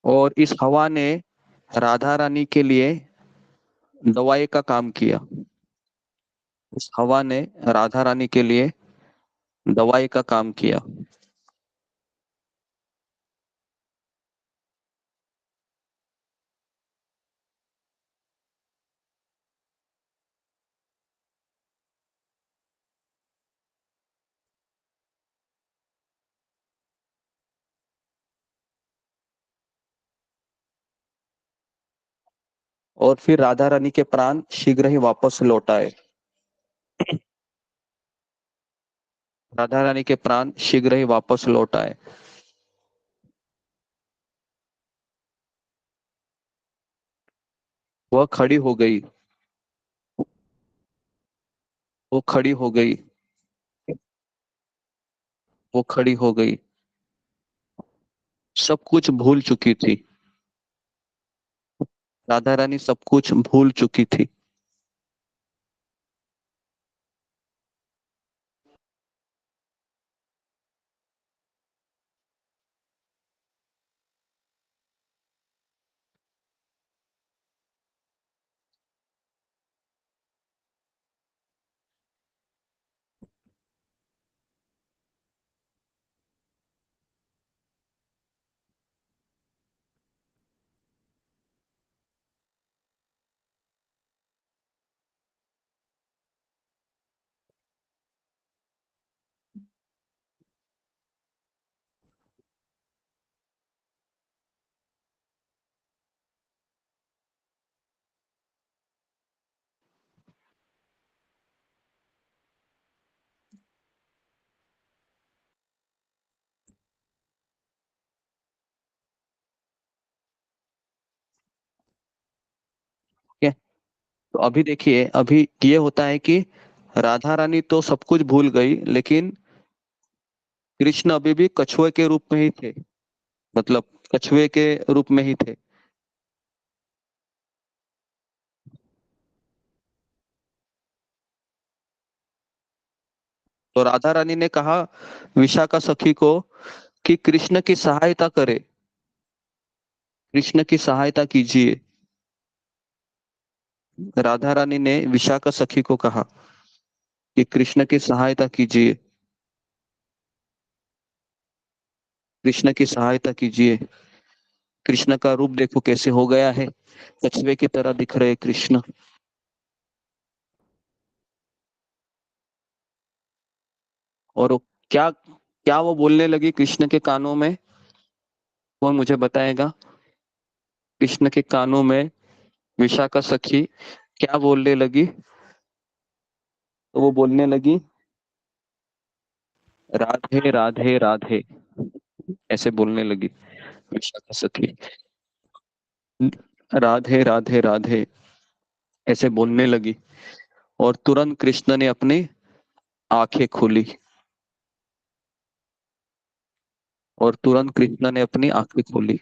और इस हवा ने राधा रानी के लिए दवाई का काम किया। इस हवा ने राधा रानी के लिए दवाई का काम किया। और फिर राधा रानी के प्राण शीघ्र ही वापस लौट आए। राधा रानी के प्राण शीघ्र ही वापस लौट आए। वह खड़ी हो गई। वो खड़ी हो गई। वो खड़ी हो गई। सब कुछ भूल चुकी थी। राधा रानी सब कुछ भूल चुकी थी। ठीक है, तो अभी देखिए, अभी ये होता है कि राधा रानी तो सब कुछ भूल गई, लेकिन कृष्ण अभी भी कछुए के रूप में ही थे। मतलब कछुए के रूप में ही थे। तो राधा रानी ने कहा विशाखा सखी को कि कृष्ण की सहायता करे, कृष्ण की सहायता कीजिए। राधा रानी ने विशाखा सखी को कहा कि कृष्ण की सहायता कीजिए, कृष्ण की सहायता कीजिए। कृष्ण का रूप देखो कैसे हो गया है, कछुए की तरह दिख रहे कृष्ण। और क्या क्या वो बोलने लगी कृष्ण के कानों में, वो मुझे बताएगा। कृष्ण के कानों में विशाखा सखी क्या बोलने लगी? तो वो बोलने लगी राधे राधे राधे, ऐसे बोलने लगी विशाखा सखी। राधे राधे राधे ऐसे बोलने लगी। और तुरंत कृष्ण ने अपनी आंखें खोली। और तुरंत कृष्ण ने अपनी आंखें खोली।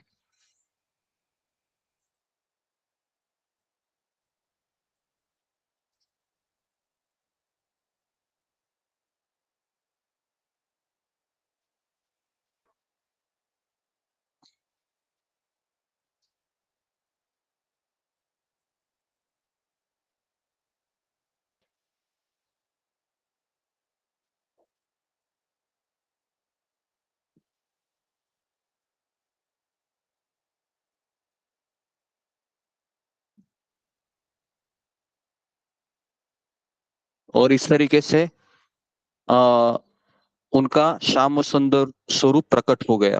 और इस तरीके से आ, उनका श्याम सुंदर स्वरूप प्रकट हो गया।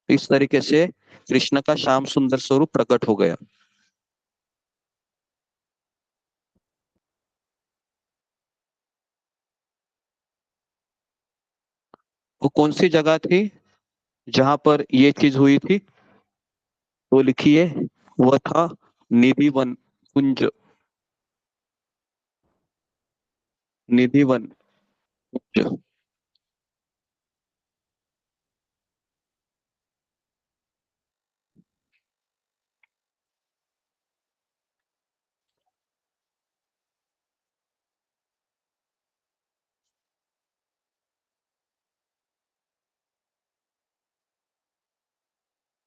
इस तरीके से कृष्ण का श्याम सुंदर स्वरूप प्रकट हो गया। वो कौन सी जगह थी जहां पर ये चीज हुई थी? तो लिखिए, वह था निधिवन कुंज। निधिवन कुंज।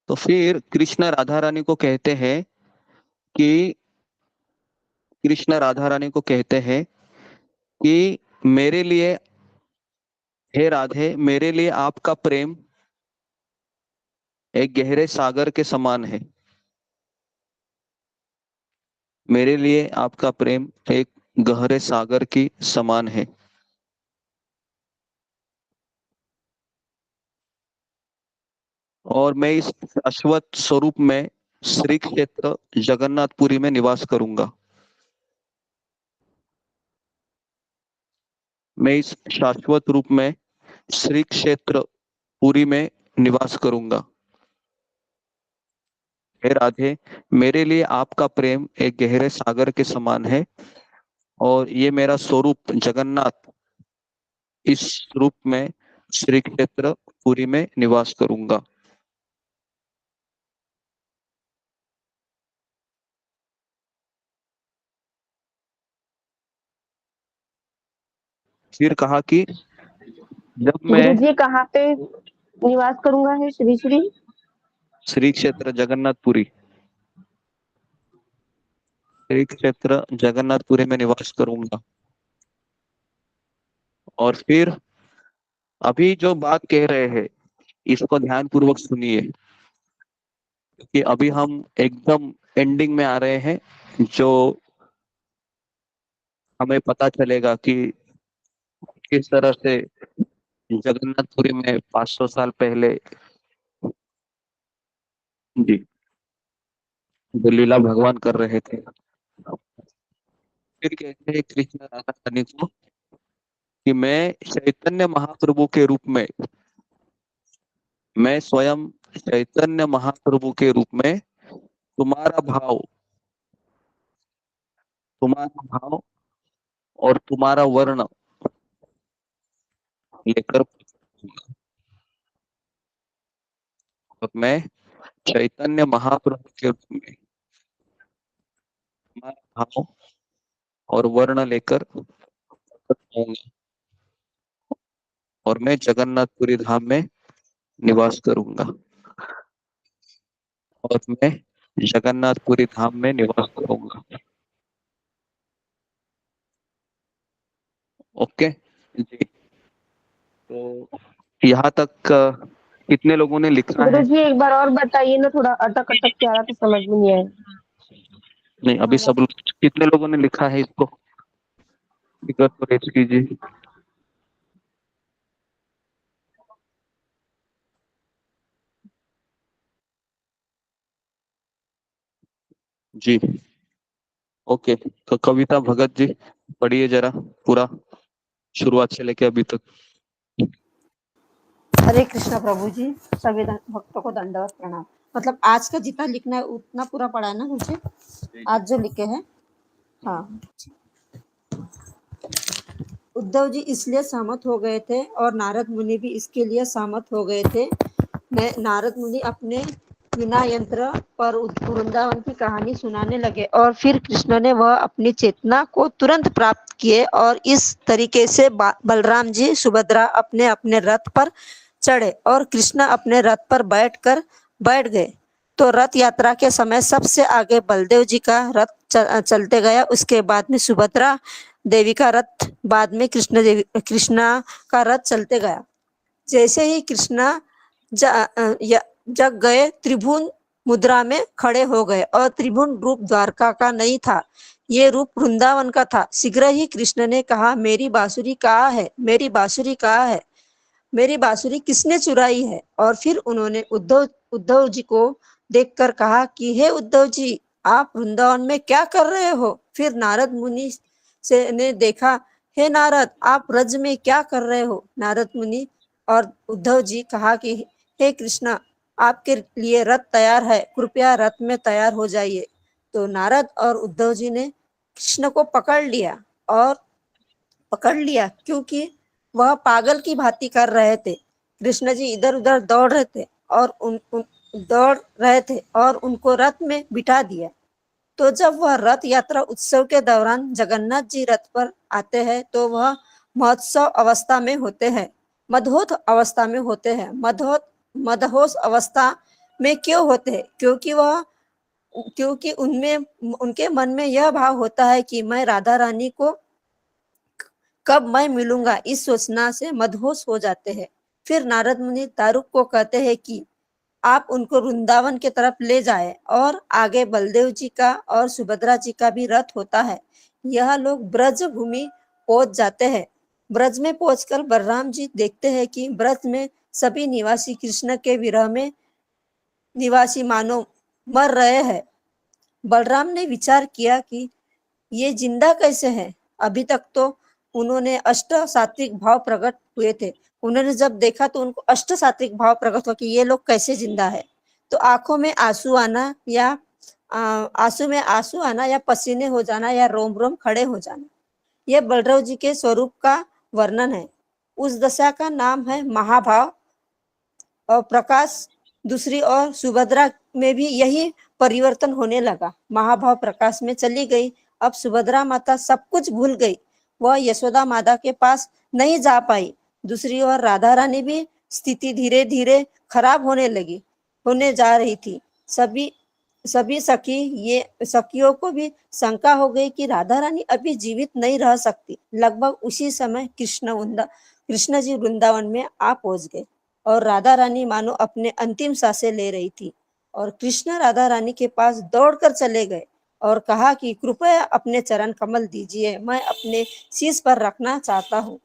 तो फिर कृष्ण राधा रानी को कहते हैं कि कृष्ण राधा रानी को कहते हैं कि मेरे लिए, हे राधे, मेरे लिए आपका प्रेम एक गहरे सागर के समान है। मेरे लिए आपका प्रेम एक गहरे सागर की समान है। और मैं इस शाश्वत स्वरूप में श्री क्षेत्र जगन्नाथपुरी में निवास करूंगा। मैं इस शाश्वत रूप में श्री क्षेत्र पुरी में निवास करूंगा। हे राधे, मेरे लिए आपका प्रेम एक गहरे सागर के समान है और ये मेरा स्वरूप जगन्नाथ, इस रूप में श्री क्षेत्र पुरी में निवास करूंगा। फिर कहा कि जब मैं गुरु जी कहाँ पे निवास करूंगा है श्री श्री? श्री क्षेत्र जगन्नाथपुरी, श्री क्षेत्र जगन्नाथपुरी में निवास करूंगा। और फिर अभी जो बात कह रहे हैं इसको ध्यान पूर्वक सुनिए, क्योंकि अभी हम एकदम एंडिंग में आ रहे हैं, जो हमें पता चलेगा कि किस तरह से जगन्नाथपुरी में 500 साल पहले जी जो लीला भगवान कर रहे थे। फिर कहते हैं कृष्ण राधा रानी को कि मैं चैतन्य महाप्रभु के रूप में, मैं स्वयं चैतन्य महाप्रभु के रूप में तुम्हारा भाव, तुम्हारा भाव और तुम्हारा वर्ण लेकर, और मैं चैतन्य महाप्रभु के रूप में तुम्हारा भाव और वर्ण लेकर आऊंगा और मैं जगन्नाथपुरी धाम में निवास करूंगा। और मैं जगन्नाथपुरी धाम में निवास करूंगा। ओके जी। तो यहाँ तक कितने लोगों ने लिखा गुरु है? जी एक बार और बताइए ना, थोड़ा अटक अटक के आ रहा तो समझ में नहीं आया। नहीं, अभी सब कितने लोगों ने लिखा है इसको? फिगर तो रेज कीजिए। जी ओके, तो कविता भगत जी पढ़िए जरा पूरा, शुरुआत से लेके अभी तक। हरे कृष्णा प्रभु जी, सभी भक्तों को दंडवत प्रणाम। मतलब आज का जितना लिखना है उतना पूरा पढ़ा है ना मुझे, आज जो लिखे हैं। हाँ, उद्धव जी इसलिए सहमत हो गए थे और नारद मुनि भी इसके लिए सहमत हो गए थे। नारद मुनि अपने वीणा यंत्र पर वृंदावन की कहानी सुनाने लगे और फिर कृष्ण ने वह अपनी चेतना को तुरंत प्राप्त किए और इस तरीके से बलराम जी सुभद्रा अपने अपने रथ पर चढ़े और कृष्ण अपने रथ पर बैठ गए। तो रथ यात्रा के समय सबसे आगे बलदेव जी का रथ चलते गया। उसके बाद में सुभद्रा देवी का रथ, बाद में कृष्णा का रथ चलते गया। जैसे ही कृष्णा जग गए, त्रिभुवन मुद्रा में खड़े हो गए और त्रिभुवन रूप द्वारका का नहीं था, ये रूप वृंदावन का था। शीघ्र ही कृष्ण ने कहा, मेरी बांसुरी कहाँ है, मेरी बांसुरी कहाँ है, मेरी बांसुरी किसने चुराई है। और फिर उन्होंने उद्धव जी को देखकर कहा कि हे उद्धव जी, आप वृंदावन में क्या कर रहे हो। फिर नारद मुनि से ने देखा, हे नारद, आप ब्रज में क्या कर रहे हो। नारद मुनि और उद्धव जी कहा कि हे कृष्णा, आपके लिए रथ तैयार है, कृपया रथ में तैयार हो जाइए। तो नारद और उद्धव जी ने कृष्ण को पकड़ लिया क्योंकि वह पागल की भांति कर रहे थे। कृष्ण जी इधर उधर दौड़ रहे थे और उनको रथ में बिठा दिया। तो जब वह रथ यात्रा उत्सव के दौरान जगन्नाथ जी रथ पर आते हैं तो वह महोत्सव अवस्था में होते हैं, मदहोश अवस्था में होते हैं। मदहोश अवस्था में क्यों होते हैं? क्योंकि उनमें उनके मन में यह भाव होता है कि मैं राधा रानी को कब मैं मिलूंगा, इस सोचना से मदहोश हो जाते हैं। फिर नारद मुनि दारुक को कहते हैं कि आप उनको वृंदावन की तरफ ले जाए और आगे बलदेव जी का और सुभद्रा जी का भी रथ होता है। यह लोग ब्रज भूमि पहुंच जाते हैं। ब्रज में पहुंचकर बलराम जी देखते हैं कि ब्रज में सभी निवासी कृष्ण के विरह में निवासी मानो मर रहे हैं। बलराम ने विचार किया कि ये जिंदा कैसे हैं? अभी तक तो उन्होंने अष्ट सात्विक भाव प्रकट हुए थे। उन्होंने जब देखा तो उनको अष्ट सात्विक भाव प्रकट हुआ कि ये लोग कैसे जिंदा है। तो आंखों में आंसू आना या पसीने हो जाना या रोम रोम खड़े हो जाना, यह बलराम जी के स्वरूप का वर्णन है। उस दशा का नाम है महाभाव और प्रकाश। दूसरी ओर सुभद्रा में भी यही परिवर्तन होने लगा। महाभाव प्रकाश में चली गई। अब सुभद्रा माता सब कुछ भूल गई, वह यशोदा माता के पास नहीं जा पाई। दूसरी ओर राधा रानी भी स्थिति धीरे धीरे खराब होने जा रही थी। सभी सखियों को भी शंका हो गई कि राधा रानी अभी जीवित नहीं रह सकती। लगभग उसी समय कृष्ण जी वृंदावन में आ पहुंच गए और राधा रानी मानो अपने अंतिम सांसें ले रही थी। और कृष्ण राधा रानी के पास दौड़कर चले गए और कहा कि कृपया अपने चरण कमल दीजिए, मैं अपने शीश पर रखना चाहता हूँ।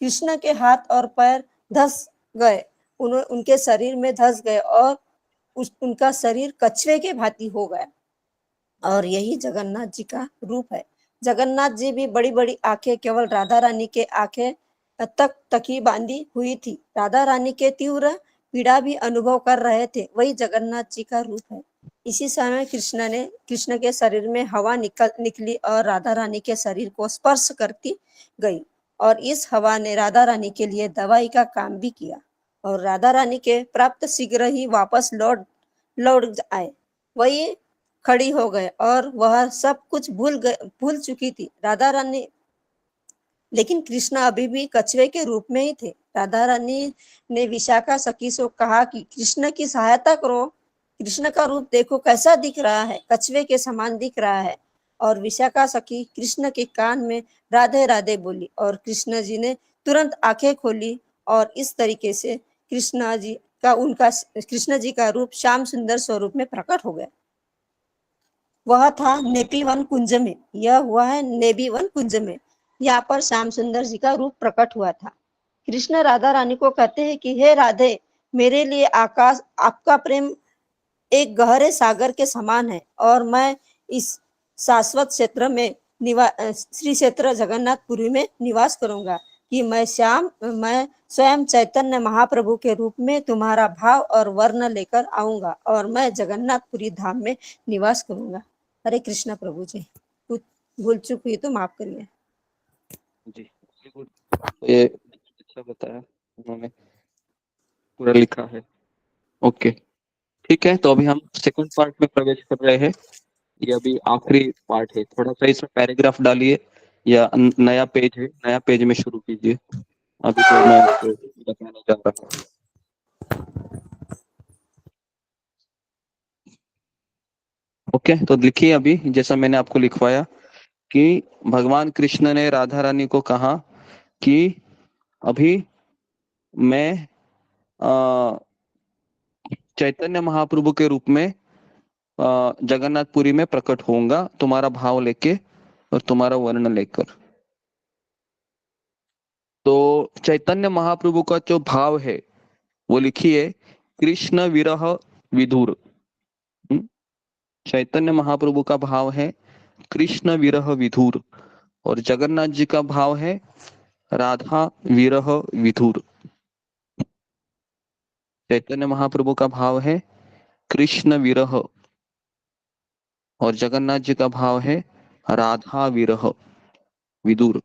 कृष्ण के हाथ और पैर धस गए, उनके शरीर में धस गए और उनका शरीर कछुए के भांति हो गया। और यही जगन्नाथ जी का रूप है। जगन्नाथ जी भी बड़ी बड़ी आंखें केवल राधा रानी के आंखें तक ही बांधी हुई थी। राधा रानी के तीव्र पीड़ा भी अनुभव कर रहे थे, वही जगन्नाथ जी का रूप है। इसी समय कृष्ण के शरीर में हवा निकली और राधा रानी के शरीर को स्पर्श करती गई और इस हवा ने राधा रानी के लिए दवाई का काम भी किया और राधा रानी के प्राप्त शीघ्र ही वापस लौट आए। वही खड़ी हो गए और वह सब कुछ भूल चुकी थी राधा रानी। लेकिन कृष्ण अभी भी कछुए के रूप में ही थे। राधा रानी ने विशाखा सखी से कहा कि कृष्ण की सहायता करो, कृष्ण का रूप देखो कैसा दिख रहा है, कछुए के समान दिख रहा है। और विशाखा सखी कृष्ण के कान में राधे राधे बोली और कृष्ण जी ने तुरंत आंखें खोली और इस तरीके से कृष्ण जी का रूप श्याम सुंदर स्वरूप में प्रकट हो गया। वह था नेपी वन कुंज में। यह हुआ है नेबी वन कुंज में। यहाँ पर श्याम सुंदर जी का रूप प्रकट हुआ था। कृष्ण राधा रानी को कहते हैं कि हे राधे, मेरे लिए आकाश आपका प्रेम एक गहरे सागर के समान है और मैं इस शाश्वत क्षेत्र में श्री क्षेत्र जगन्नाथपुरी में निवास करूंगा कि मैं स्वयं चैतन्य महाप्रभु के रूप में तुम्हारा भाव और वर्ण लेकर आऊंगा और मैं जगन्नाथपुरी धाम में निवास करूंगा। हरे कृष्णा प्रभु जी, कुछ भूल चूक हुई तो माफ करिए। जी ये अच्छा बताया, उन्होंने पूरा लिखा है। ओके ठीक है, तो अभी हम सेकंड पार्ट में प्रवेश कर रहे हैं। ये अभी आखिरी पार्ट है। थोड़ा सा इसमें पैराग्राफ डालिए या नया पेज है, नया पेज में शुरू कीजिए। अभी तो मैं आपको बताने जा रहा हूँ। ओके तो लिखिए अभी, जैसा मैंने आपको लिखवाया कि भगवान कृष्ण ने राधा रानी को कहा कि अभी मैं चैतन्य महाप्रभु के रूप में जगन्नाथपुरी में प्रकट होऊंगा, तुम्हारा भाव लेके और तुम्हारा वर्ण लेकर। तो चैतन्य महाप्रभु का जो भाव है वो लिखिए, कृष्ण विरह विधुर। चैतन्य महाप्रभु का भाव है कृष्ण विरह विधुर और जगन्नाथ जी का भाव है राधा विरह विधुर। चैतन्य महाप्रभु का भाव है कृष्ण विरह और जगन्नाथ जी का भाव है राधा विरह विदुर।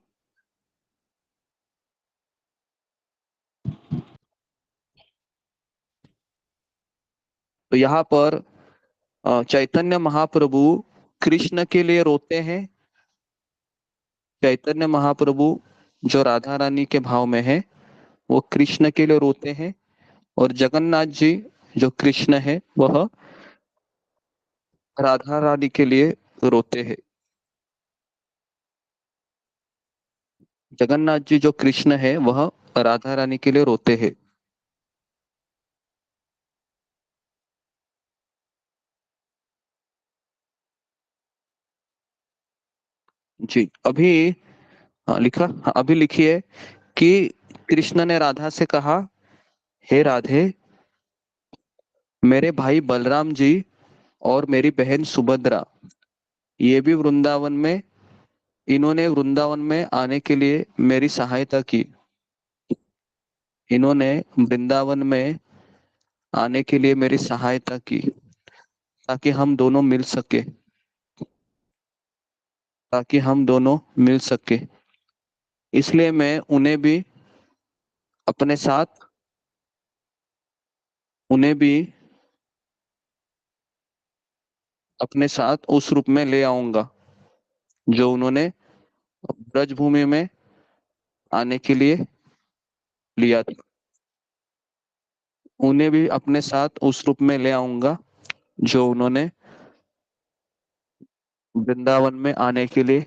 तो यहाँ पर चैतन्य महाप्रभु कृष्ण के लिए रोते हैं। चैतन्य महाप्रभु जो राधा रानी के भाव में है वो कृष्ण के लिए रोते हैं, और जगन्नाथ जी जो कृष्ण है वह राधा रानी के लिए रोते हैं। जगन्नाथ जी जो कृष्ण है वह राधा रानी के लिए रोते हैं। जी अभी लिखा, अभी लिखिए कि कृष्ण ने राधा से कहा, हे राधे, मेरे भाई बलराम जी और मेरी बहन सुभद्रा ये भी वृंदावन में, इन्होंने वृंदावन में आने के लिए मेरी सहायता की। इन्होंने वृंदावन में आने के लिए मेरी सहायता की ताकि हम दोनों मिल सके, ताकि हम दोनों मिल सके। इसलिए मैं अपने साथ उन्हें भी अपने साथ उस रूप में ले आऊंगा जो उन्होंने ब्रजभूमि में आने के लिए लिया था। उन्हें भी अपने साथ उस रूप में ले आऊंगा जो उन्होंने वृंदावन में आने के लिए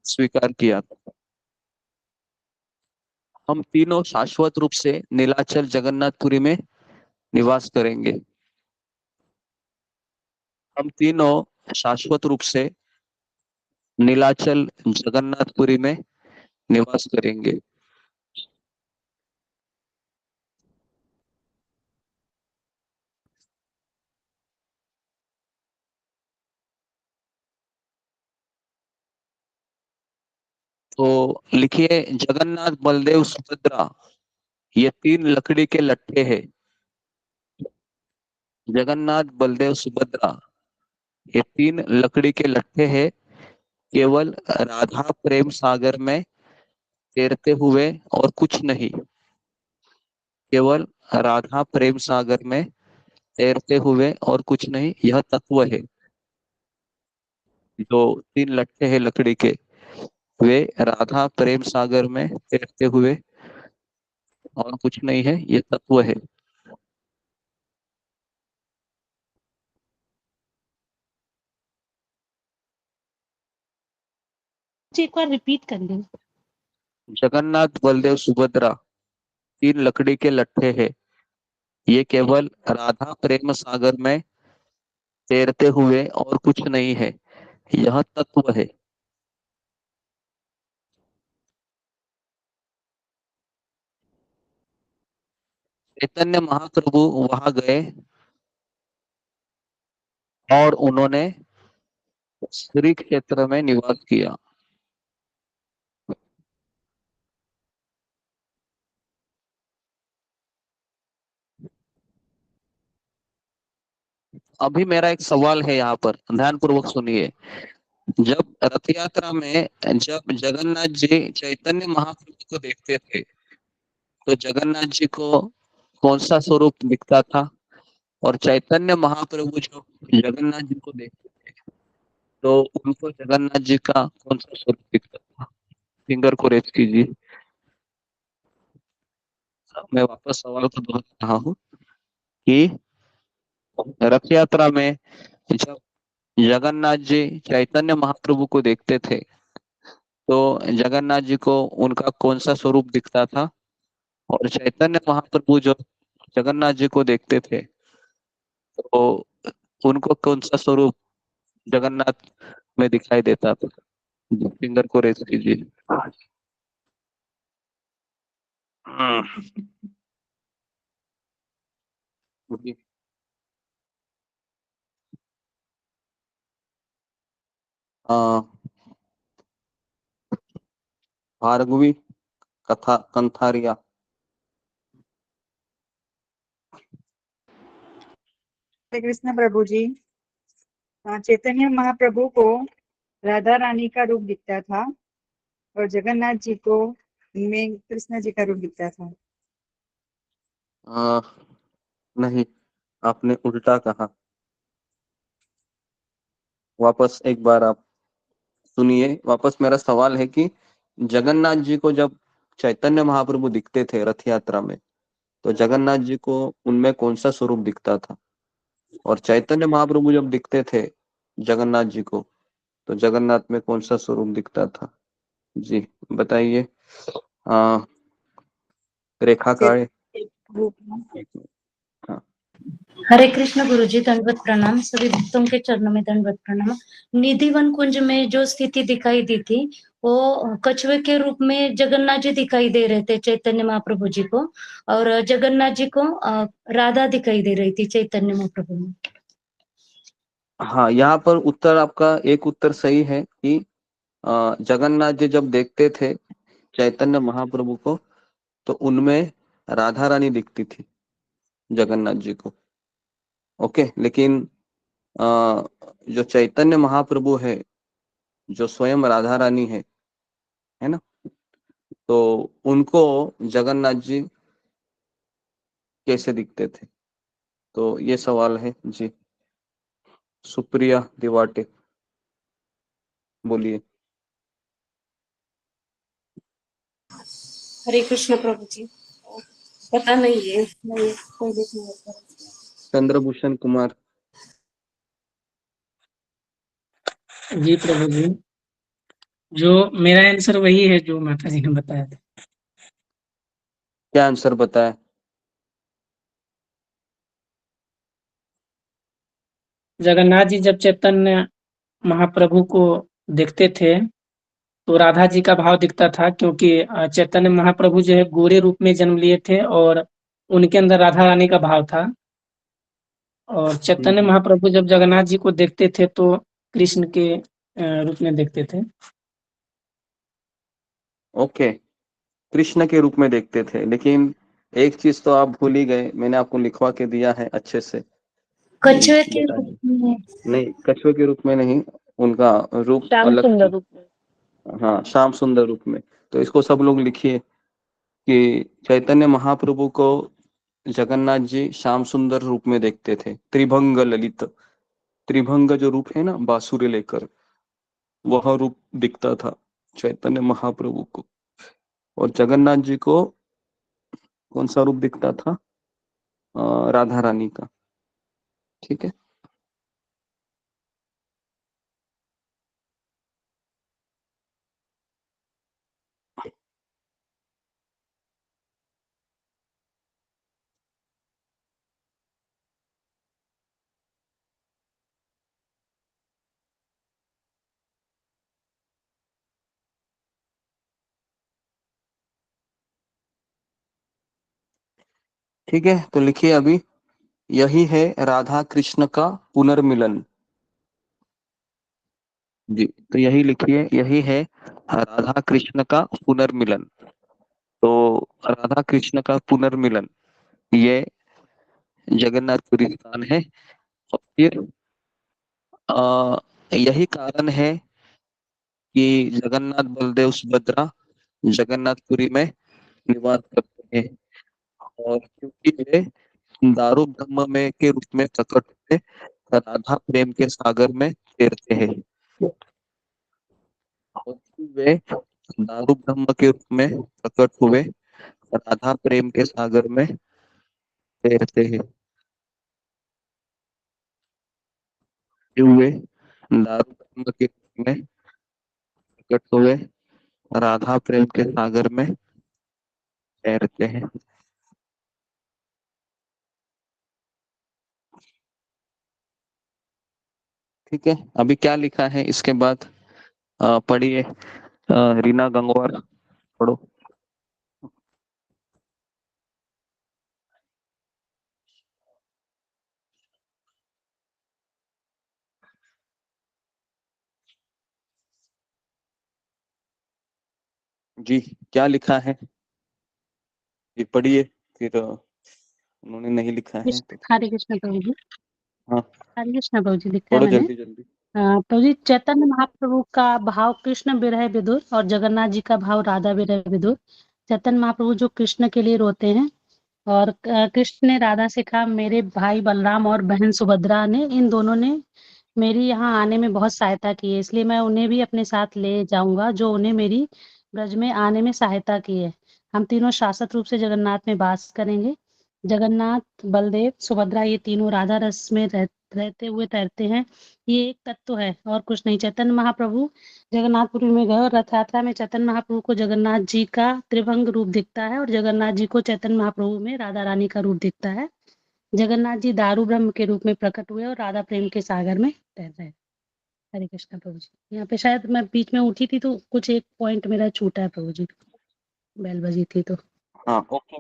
स्वीकार किया था। हम तीनों शाश्वत रूप से नीलाचल जगन्नाथपुरी में निवास करेंगे। हम तीनों शाश्वत रूप से नीलाचल जगन्नाथपुरी में निवास करेंगे। तो लिखिए, जगन्नाथ बलदेव सुभद्रा ये तीन लकड़ी के लट्ठे हैं। जगन्नाथ बलदेव सुभद्रा ये तीन लकड़ी के लट्ठे हैं, केवल राधा प्रेम सागर में तैरते हुए और कुछ नहीं। केवल राधा प्रेम सागर में तैरते हुए और कुछ नहीं, यह तत्व है। जो तीन लट्ठे हैं लकड़ी के, वे राधा प्रेम सागर में तैरते हुए और कुछ नहीं है, ये तत्व है। जी एक बार रिपीट कर लीजिए। जगन्नाथ बलदेव सुभद्रा तीन लकड़ी के लट्ठे हैं, ये केवल राधा प्रेम सागर में तैरते हुए और कुछ नहीं है, यह तत्व है। चैतन्य महाप्रभु वहां गए और उन्होंने श्री क्षेत्र में निवास किया। अभी मेरा एक सवाल है, यहाँ पर ध्यान पूर्वक सुनिए। जब रथ यात्रा में जब जगन्नाथ जी चैतन्य महाप्रभु को देखते थे तो जगन्नाथ जी को कौन सा स्वरूप दिखता था, और चैतन्य महाप्रभु जो जगन्नाथ जी को देखते थे तो उनको जगन्नाथ जी का कौन सा स्वरूप दिखता था? फिंगर को रेज कीजिए। मैं वापस सवाल को दोहरा रहा हूँ कि रथ यात्रा में जब जगन्नाथ जी चैतन्य महाप्रभु को देखते थे तो जगन्नाथ जी को उनका कौन सा स्वरूप दिखता था, और चैतन्य महाप्रभु जो जगन्नाथ जी को देखते थे तो उनको कौन सा स्वरूप जगन्नाथ में दिखाई देता था? फिंगर को रेज कीजिए। हाँ भार्गवी कथा कंथारिया। हरे कृष्ण प्रभु जी। चैतन्य महाप्रभु को राधा रानी का रूप दिखता था और जगन्नाथ जी को में कृष्ण जी का रूप दिखता था। नहीं, आपने उल्टा कहा। वापस एक बार आप सुनिए। वापस मेरा सवाल है कि जगन्नाथ जी को जब चैतन्य महाप्रभु दिखते थे रथ यात्रा में, तो जगन्नाथ जी को उनमें कौन सा स्वरूप दिखता था? और चैतन्य महाप्रभु जब दिखते थे जगन्नाथ जी को, तो जगन्नाथ में कौन सा स्वरूप दिखता था? जी बताइए। रेखा काळे। रूप में एक मिनट। हाँ, हरे कृष्ण गुरु जी, दंडवत प्रणाम। सभी भक्तों के चरणों में दंडवत प्रणाम। निधिवन कुंज में जो स्थिति दिखाई दी थी, वो कछुए के रूप में जगन्नाथ जी दिखाई दे रहे थे चैतन्य महाप्रभु जी को, और जगन्नाथ जी को राधा दिखाई दे रही थी चैतन्य महाप्रभु में। हाँ, यहाँ पर उत्तर आपका एक उत्तर सही है कि जगन्नाथ जी जब देखते थे चैतन्य महाप्रभु को, तो उनमें राधा रानी दिखती थी जगन्नाथ जी को। ओके, लेकिन जो चैतन्य महाप्रभु है, जो स्वयं राधा रानी है ना, तो उनको जगन्नाथ जी कैसे दिखते थे? तो ये सवाल है जी। सुप्रिया दिवाटे, बोलिए। हरे कृष्ण प्रभु जी। पता नहीं है, मैं कोई देखने नहीं आता। चंद्रभूषण कुमार। जी प्रभु जी, जो मेरा आंसर वही है जो माता जी ने बताया था। क्या आंसर बताया? जगन्नाथ जी जब चैतन्य महाप्रभु को देखते थे तो राधा जी का भाव दिखता था, क्योंकि चैतन्य महाप्रभु जो है गोरे रूप में जन्म लिए थे और उनके अंदर राधा रानी का भाव था। और चैतन्य महाप्रभु जब जगन्नाथ जी को देखते थे तो कृष्ण के रूप में देखते थे। ओके, कृष्ण के रूप में देखते थे, लेकिन एक चीज तो आप भूल ही गए, मैंने आपको लिखवा के दिया है अच्छे से। कछुए के रूप बताइए। में। नहीं, कछुए के रूप में नहीं, उनका रूप श्याम अलग सुंदर थी। रूप में। हाँ, श्याम सुंदर रूप में। तो इसको सब लोग लिखिए कि चैतन्य महाप्रभु को जगन्नाथ जी श्याम सुंदर रूप में देखते थे। त्रिभंग ललित, त्रिभंग जो रूप है ना बांसुरी लेकर, वह रूप दिखता था चैतन्य महाप्रभु को। और जगन्नाथ जी को कौन सा रूप दिखता था? राधा रानी का। ठीक है। ठीक है, तो लिखिए अभी। यही है राधा कृष्ण का पुनर्मिलन। जी, तो यही लिखिए, यही है राधा कृष्ण का पुनर्मिलन। तो राधा कृष्ण का पुनर्मिलन ये जगन्नाथपुरी स्थान है। और फिर यही कारण है कि जगन्नाथ बलदेव सुभद्रा जगन्नाथपुरी में निवास करते हैं। और क्योंकि वे दारू ब्रह्म में के रूप में प्रकट हुए, राधा प्रेम के सागर में तैरते हैं। और वे दारू ब्रह्म के रूप में प्रकट हुए, राधा प्रेम के सागर में तैरते हैं। हुए दारू ब्रह्म के रूप में प्रकट हुए, राधा प्रेम के सागर में तैरते हैं। ठीक है, अभी क्या लिखा है इसके बाद पढ़िए। रीना गंगवार, पढ़ो। जी क्या लिखा है ये पढ़िए, फिर उन्होंने नहीं लिखा है तो हरे कृष्ण प्रभु जी। हाँ हरे कृष्ण प्रभु जी लिखा है पढ़ो मैंने। जल्दी जल्दी। प्रभु जी, चैतन्य महाप्रभु का भाव कृष्ण विरह विदुर और जगन्नाथ जी का भाव राधा विरह विदुर। चैतन्य महाप्रभु जो कृष्ण के लिए रोते हैं और कृष्ण ने राधा से कहा, मेरे भाई बलराम और बहन सुभद्रा ने, इन दोनों ने मेरी यहाँ आने में बहुत सहायता की है, इसलिए मैं उन्हें भी अपने साथ ले जाऊंगा जो उन्हें मेरी ब्रज में आने में सहायता की है। हम तीनों शाश्वत रूप से जगन्नाथ में वास करेंगे। जगन्नाथ, बलदेव, सुभद्रा ये तीनों राधा रस में रहते हुए तैरते हैं। ये एक तत्व है और कुछ नहीं। चैतन्य महाप्रभु जगन्नाथपुरी में गए और रथ यात्रा में चैतन्य महाप्रभु को जगन्नाथ जी का त्रिभंग रूप दिखता है और जगन्नाथ जी को चैतन्य महाप्रभु में राधा रानी का रूप दिखता है। जगन्नाथ जी दारू ब्रह्म के रूप में प्रकट हुए और राधा प्रेम के सागर में तैर रहे हैं। हरे कृष्ण प्रभु जी। यहाँ पे शायद मैं बीच में उठी थी तो कुछ एक पॉइंट मेरा छूटा है प्रभु जी, बेल बजी थी तो। हाँ ओके,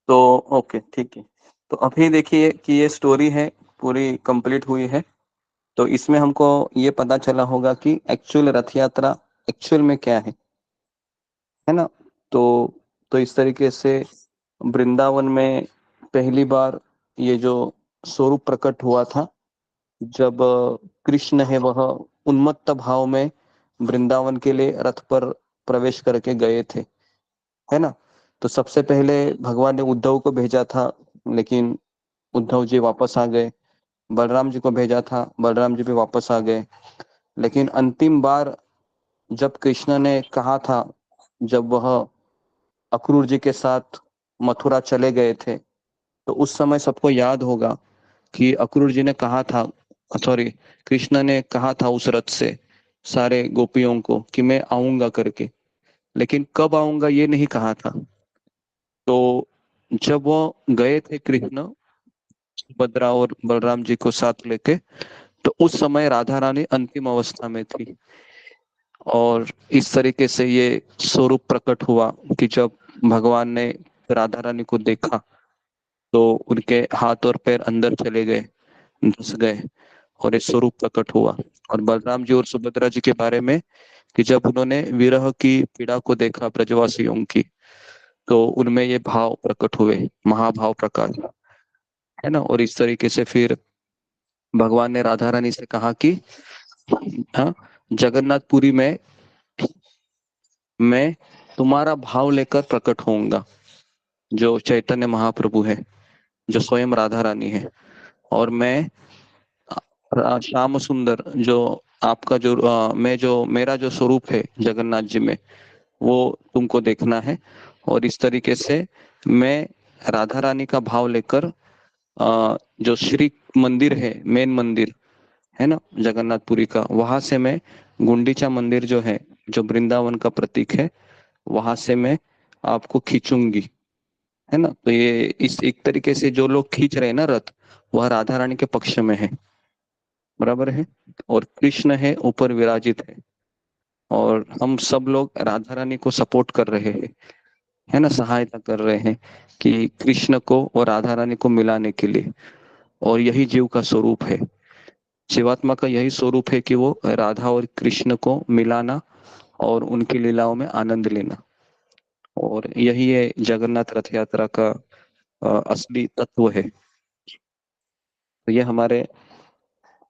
तो ओके ठीक है। तो अभी देखिए कि ये स्टोरी है पूरी कंप्लीट हुई है, तो इसमें हमको ये पता चला होगा कि एक्चुअल रथ यात्रा एक्चुअल में क्या है ना। तो इस तरीके से वृंदावन में पहली बार ये जो स्वरूप प्रकट हुआ था, जब कृष्ण है वह उन्मत्त भाव में वृंदावन के लिए रथ पर प्रवेश करके गए थे, है ना। तो सबसे पहले भगवान ने उद्धव को भेजा था, लेकिन उद्धव जी वापस आ गए। बलराम जी को भेजा था, बलराम जी भी वापस आ गए। लेकिन अंतिम बार जब कृष्ण ने कहा था, जब वह अक्रूर जी के साथ मथुरा चले गए थे, तो उस समय सबको याद होगा कि अक्रूर जी ने कहा था, सॉरी कृष्ण ने कहा था उस रथ से सारे गोपियों को कि मैं आऊंगा करके, लेकिन कब आऊंगा ये नहीं कहा था। तो जब वो गए थे कृष्ण सुभद्रा और बलराम जी को साथ लेके, तो उस समय राधा रानी अंतिम अवस्था में थी। और इस तरीके से ये स्वरूप प्रकट हुआ कि जब भगवान ने राधा रानी को देखा तो उनके हाथ और पैर अंदर चले गए, घुस गए, और ये स्वरूप प्रकट हुआ। और बलराम जी और सुभद्रा जी के बारे में कि जब उन्होंने विरह की पीड़ा को देखा ब्रजवासियों की, तो उनमें ये भाव प्रकट हुए, महाभाव प्रकाश, है ना। और इस तरीके से फिर भगवान ने राधा रानी से कहा कि हाँ, जगन्नाथपुरी में मैं तुम्हारा भाव लेकर प्रकट होऊंगा, जो चैतन्य महाप्रभु है, जो स्वयं राधा रानी है। और मैं श्याम सुंदर, जो आपका जो मैं जो मेरा जो स्वरूप है जगन्नाथ जी में, वो तुमको देखना है। और इस तरीके से मैं राधा रानी का भाव लेकर जो श्री मंदिर है, मेन मंदिर है ना जगन्नाथपुरी का, वहां से मैं गुंडीचा मंदिर जो है, जो वृंदावन का प्रतीक है, वहां से मैं आपको खींचूंगी, है ना। तो ये इस एक तरीके से जो लोग खींच रहे हैं ना रथ, वह राधा रानी के पक्ष में है, बराबर है। और कृष्ण है ऊपर विराजित है, और हम सब लोग राधा रानी को सपोर्ट कर रहे हैं, है ना, सहायता कर रहे हैं कि कृष्ण को और राधा रानी को मिलाने के लिए। और यही जीव का स्वरूप है, जीवात्मा का यही स्वरूप है कि वो राधा और कृष्ण को मिलाना और उनकी लीलाओं में आनंद लेना। और यही है जगन्नाथ रथ यात्रा का असली तत्व है। तो ये हमारे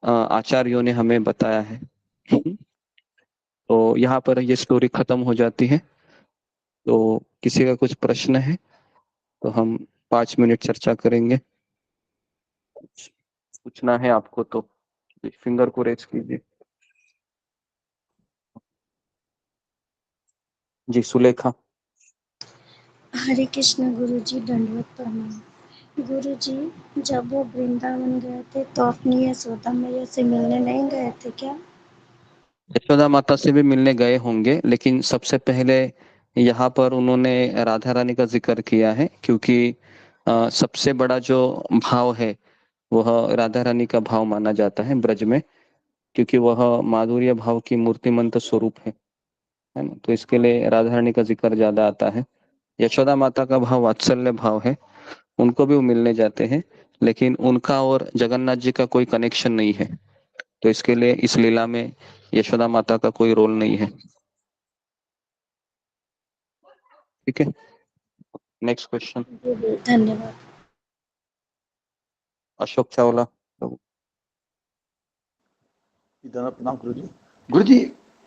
आचार्यों ने हमें बताया है। तो यहाँ पर ये स्टोरी खत्म हो जाती है। तो किसी का कुछ प्रश्न है तो हम 5 मिनट चर्चा करेंगे। पूछना है आपको तो फिंगर को रेज कीजिए। जी सुलेखा। हरे कृष्ण गुरुजी, दंडवत प्रणाम। गुरुजी, जब वो वृंदावन गए थे तो अपनी यशोदा मैया से मिलने नहीं गए थे क्या? यशोदा माता से भी मिलने गए होंगे, लेकिन सबसे पहले यहाँ पर उन्होंने राधा रानी का जिक्र किया है, क्योंकि सबसे बड़ा जो भाव है वह राधा रानी का भाव माना जाता है ब्रज में, क्योंकि वह माधुर्य भाव की मूर्तिमंत स्वरूप है ना। तो इसके लिए राधा रानी का जिक्र ज्यादा आता है। यशोदा माता का भाव वात्सल्य भाव है, उनको भी वो मिलने जाते हैं, लेकिन उनका और जगन्नाथ जी का कोई कनेक्शन नहीं है। तो इसके लिए इस लीला में यशोदा माता का कोई रोल नहीं है। ठीक है, नेक्स्ट क्वेश्चन। जी जी, धन्यवाद। अशोक चावला। इधर प्रणाम गुरु जी। गुरु जी,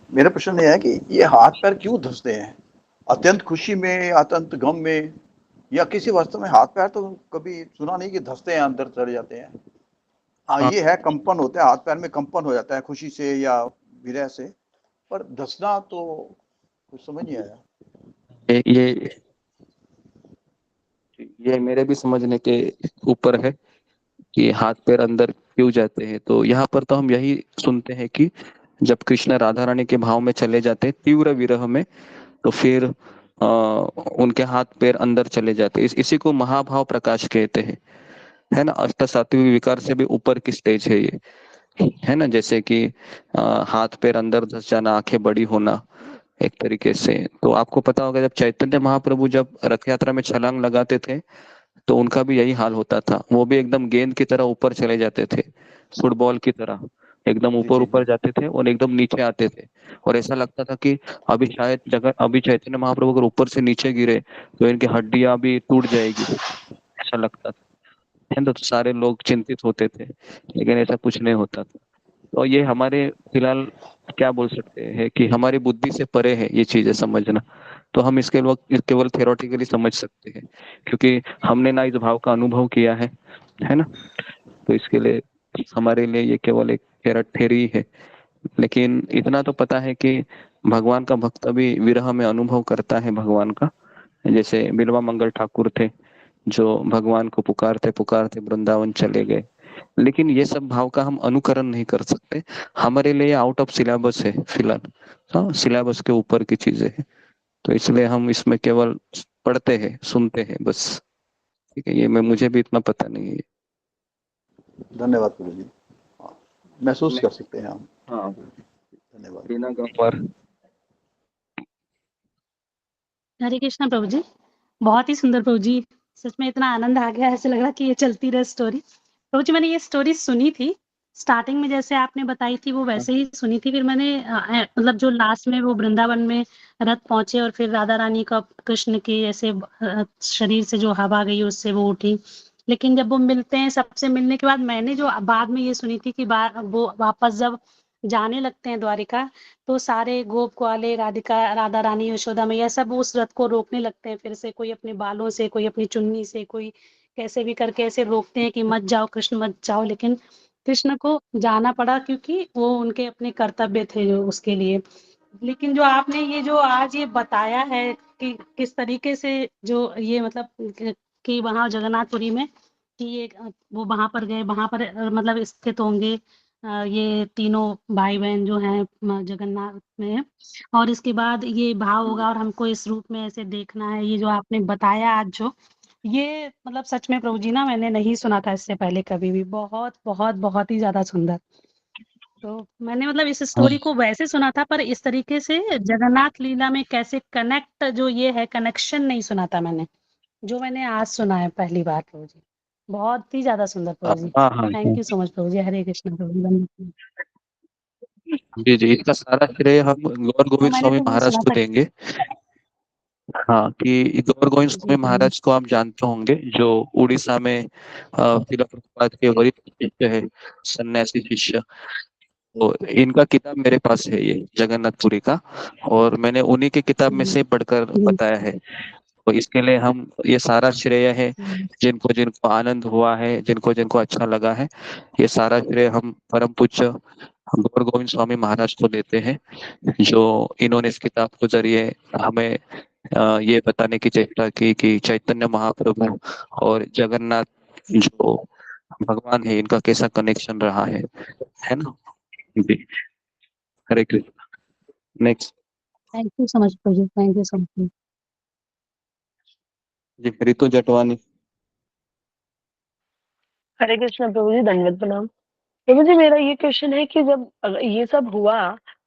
मेरा प्रश्न यह है कि ये हाथ पैर क्यों धंसते हैं? अत्यंत खुशी में, अत्यंत गम में, या किसी वास्तव में हाथ पैर तो कभी सुना नहीं कि धंसते हैं, अंदर चढ़ जाते हैं। हाँ, हाँ, ये है कंपन होता है, हाथ पैर में कंपन हो जाता है खुशी से या विरह से, पर धंसना तो कुछ समझ नहीं आया। ये मेरे भी समझने के ऊपर है कि हाथ पैर अंदर क्यों जाते हैं। तो यहाँ पर तो हम यही सुनते हैं कि जब कृष्ण राधा रानी के भाव में चले जाते हैं तीव्र विरह में, तो फिर उनके हाथ पैर अंदर चले जाते हैं। इसी को महाभाव प्रकाश कहते हैं, है ना। अष्ट सात्विक विकार से भी ऊपर की स्टेज है ये, है ना। जैसे कि हाथ पैर अंदर धस जाना, आंखें बड़ी होना, एक तरीके से। तो आपको पता होगा जब चैतन्य महाप्रभु जब रथ यात्रा में छलांग लगाते थे तो उनका भी यही हाल होता था। वो भी एकदम गेंद की तरह ऊपर चले जाते थे, फुटबॉल की तरह एकदम जी ऊपर जी जी। ऊपर जाते थे और एकदम नीचे आते थे। और ऐसा लगता था कि अभी शायद जगह, अभी चैतन्य महाप्रभु अगर ऊपर से नीचे गिरे तो इनकी हड्डियां भी टूट जाएगी, ऐसा लगता था, है ना। तो सारे लोग चिंतित होते थे, लेकिन ऐसा कुछ नहीं होता था। तो ये हमारे फिलहाल क्या बोल सकते हैं कि हमारी बुद्धि से परे है ये चीजें समझना। तो हम इसके वक्त केवल थ्योरेटिकली समझ सकते हैं, क्योंकि हमने ना इस भाव का अनुभव किया है ना। तो इसके लिए हमारे लिए ये केवल एक थ्योरी है। लेकिन इतना तो पता है कि भगवान का भक्त भी विरह में अनुभव करता है भगवान का। जैसे बिल्वा मंगल ठाकुर थे, जो भगवान को पुकारते पुकारते वृंदावन चले गए। लेकिन ये सब भाव का हम अनुकरण नहीं कर सकते, हमारे लिए आउट ऑफ सिलेबस है फिलहाल। हाँ, सिलेबस के ऊपर की चीजें हैं, तो इसलिए हम इसमें केवल पढ़ते हैं, सुनते हैं बस। ठीक है, ये मैं मुझे भी इतना पता नहीं है। धन्यवाद गुरु जी। हाँ, महसूस कर सकते हैं हम। हाँ, धन्यवाद। रीना गंवार। हरे कृष्णा प्रभु जी, बहुत ही सुंदर प्रभु जी। सच में इतना आनंद आ गया, ऐसे लग रहा कि ये चलती रहे स्टोरी। प्रभु जी, मैंने ये स्टोरी सुनी थी स्टार्टिंग में, जैसे आपने बताई थी वो वैसे ही सुनी थी। फिर मैंने मतलब जो लास्ट में वो वृंदावन में रथ पहुंचे और फिर राधा रानी का कृष्ण की ऐसे शरीर से जो हवा गई उससे वो उठी। लेकिन जब वो मिलते हैं, सबसे मिलने के बाद मैंने जो बाद में ये सुनी थी कि वो वापस जब जाने लगते हैं द्वारिका, तो सारे गोप ग्वाले, राधिका, राधा रानी, यशोदा मैया सब उस रथ को रोकने लगते हैं फिर से। कोई अपने बालों से, कोई अपनी चुन्नी से, कोई कैसे भी करके ऐसे रोकते हैं कि मत जाओ कृष्ण, मत जाओ। लेकिन कृष्ण को जाना पड़ा क्योंकि वो उनके अपने कर्तव्य थे जो उसके लिए। लेकिन जो आपने ये जो आज ये बताया है कि किस तरीके से जो ये मतलब कि वहाँ जगन्नाथपुरी में कि ये वो वहां पर गए, वहां पर मतलब स्थित होंगे ये तीनों भाई बहन जो हैं जगन्नाथ में। और इसके बाद ये भाव होगा और हमको इस रूप में ऐसे देखना है। ये जो आपने बताया आज जो ये मतलब सच में प्रभु जी ना, मैंने नहीं सुना था इससे पहले कभी भी। बहुत बहुत बहुत ही ज्यादा सुंदर। तो मैंने मतलब इस स्टोरी को वैसे सुना था, पर इस तरीके से जगन्नाथ लीला में कैसे कनेक्ट जो ये है, कनेक्शन नहीं सुना था मैंने, जो मैंने आज सुना है पहली बार प्रभु जी। बहुत ही ज्यादा सुंदर प्रभु जी। हाँ हाँ थैंक यू सो मच प्रभु जी। हरे कृष्ण प्रभु जी। जी जी, इसका सारा श्रेय हम गौर हाँ, गोविंद मैंने स्वामी तो वो महाराज सुना को था। देंगे। हाँ, कि गौर गोविंद जी स्वामी प्रभु। महाराज को आप जानते होंगे, जो उड़ीसा में शिला प्रभुपाद के वरिष्ठ शिष्य है, सन्यासी शिष्य। तो इनका किताब मेरे पास है, ये जगन्नाथपुरी का, और मैंने उन्हीं की किताब में से पढ़कर बताया है। तो इसके लिए हम ये सारा श्रेय है, जिनको जिनको आनंद हुआ है, जिनको जिनको अच्छा लगा है, ये सारा श्रेय हम परम पूज्य गौर गोविंद स्वामी महाराज को देते हैं, जो इन्होंने इस किताब के जरिए हमें ये बताने की चेष्टा की कि चैतन्य महाप्रभु और जगन्नाथ जो भगवान है, इनका कैसा कनेक्शन रहा है ना। जी, Hare Krishna. Next. Thank you so much प्रभु जी। Thank you so much. जी, रितु जटवानी। हरे कृष्ण प्रभु जी, दंडवत प्रणाम। प्रभु जी, मेरा ये क्वेश्चन है कि जब ये सब हुआ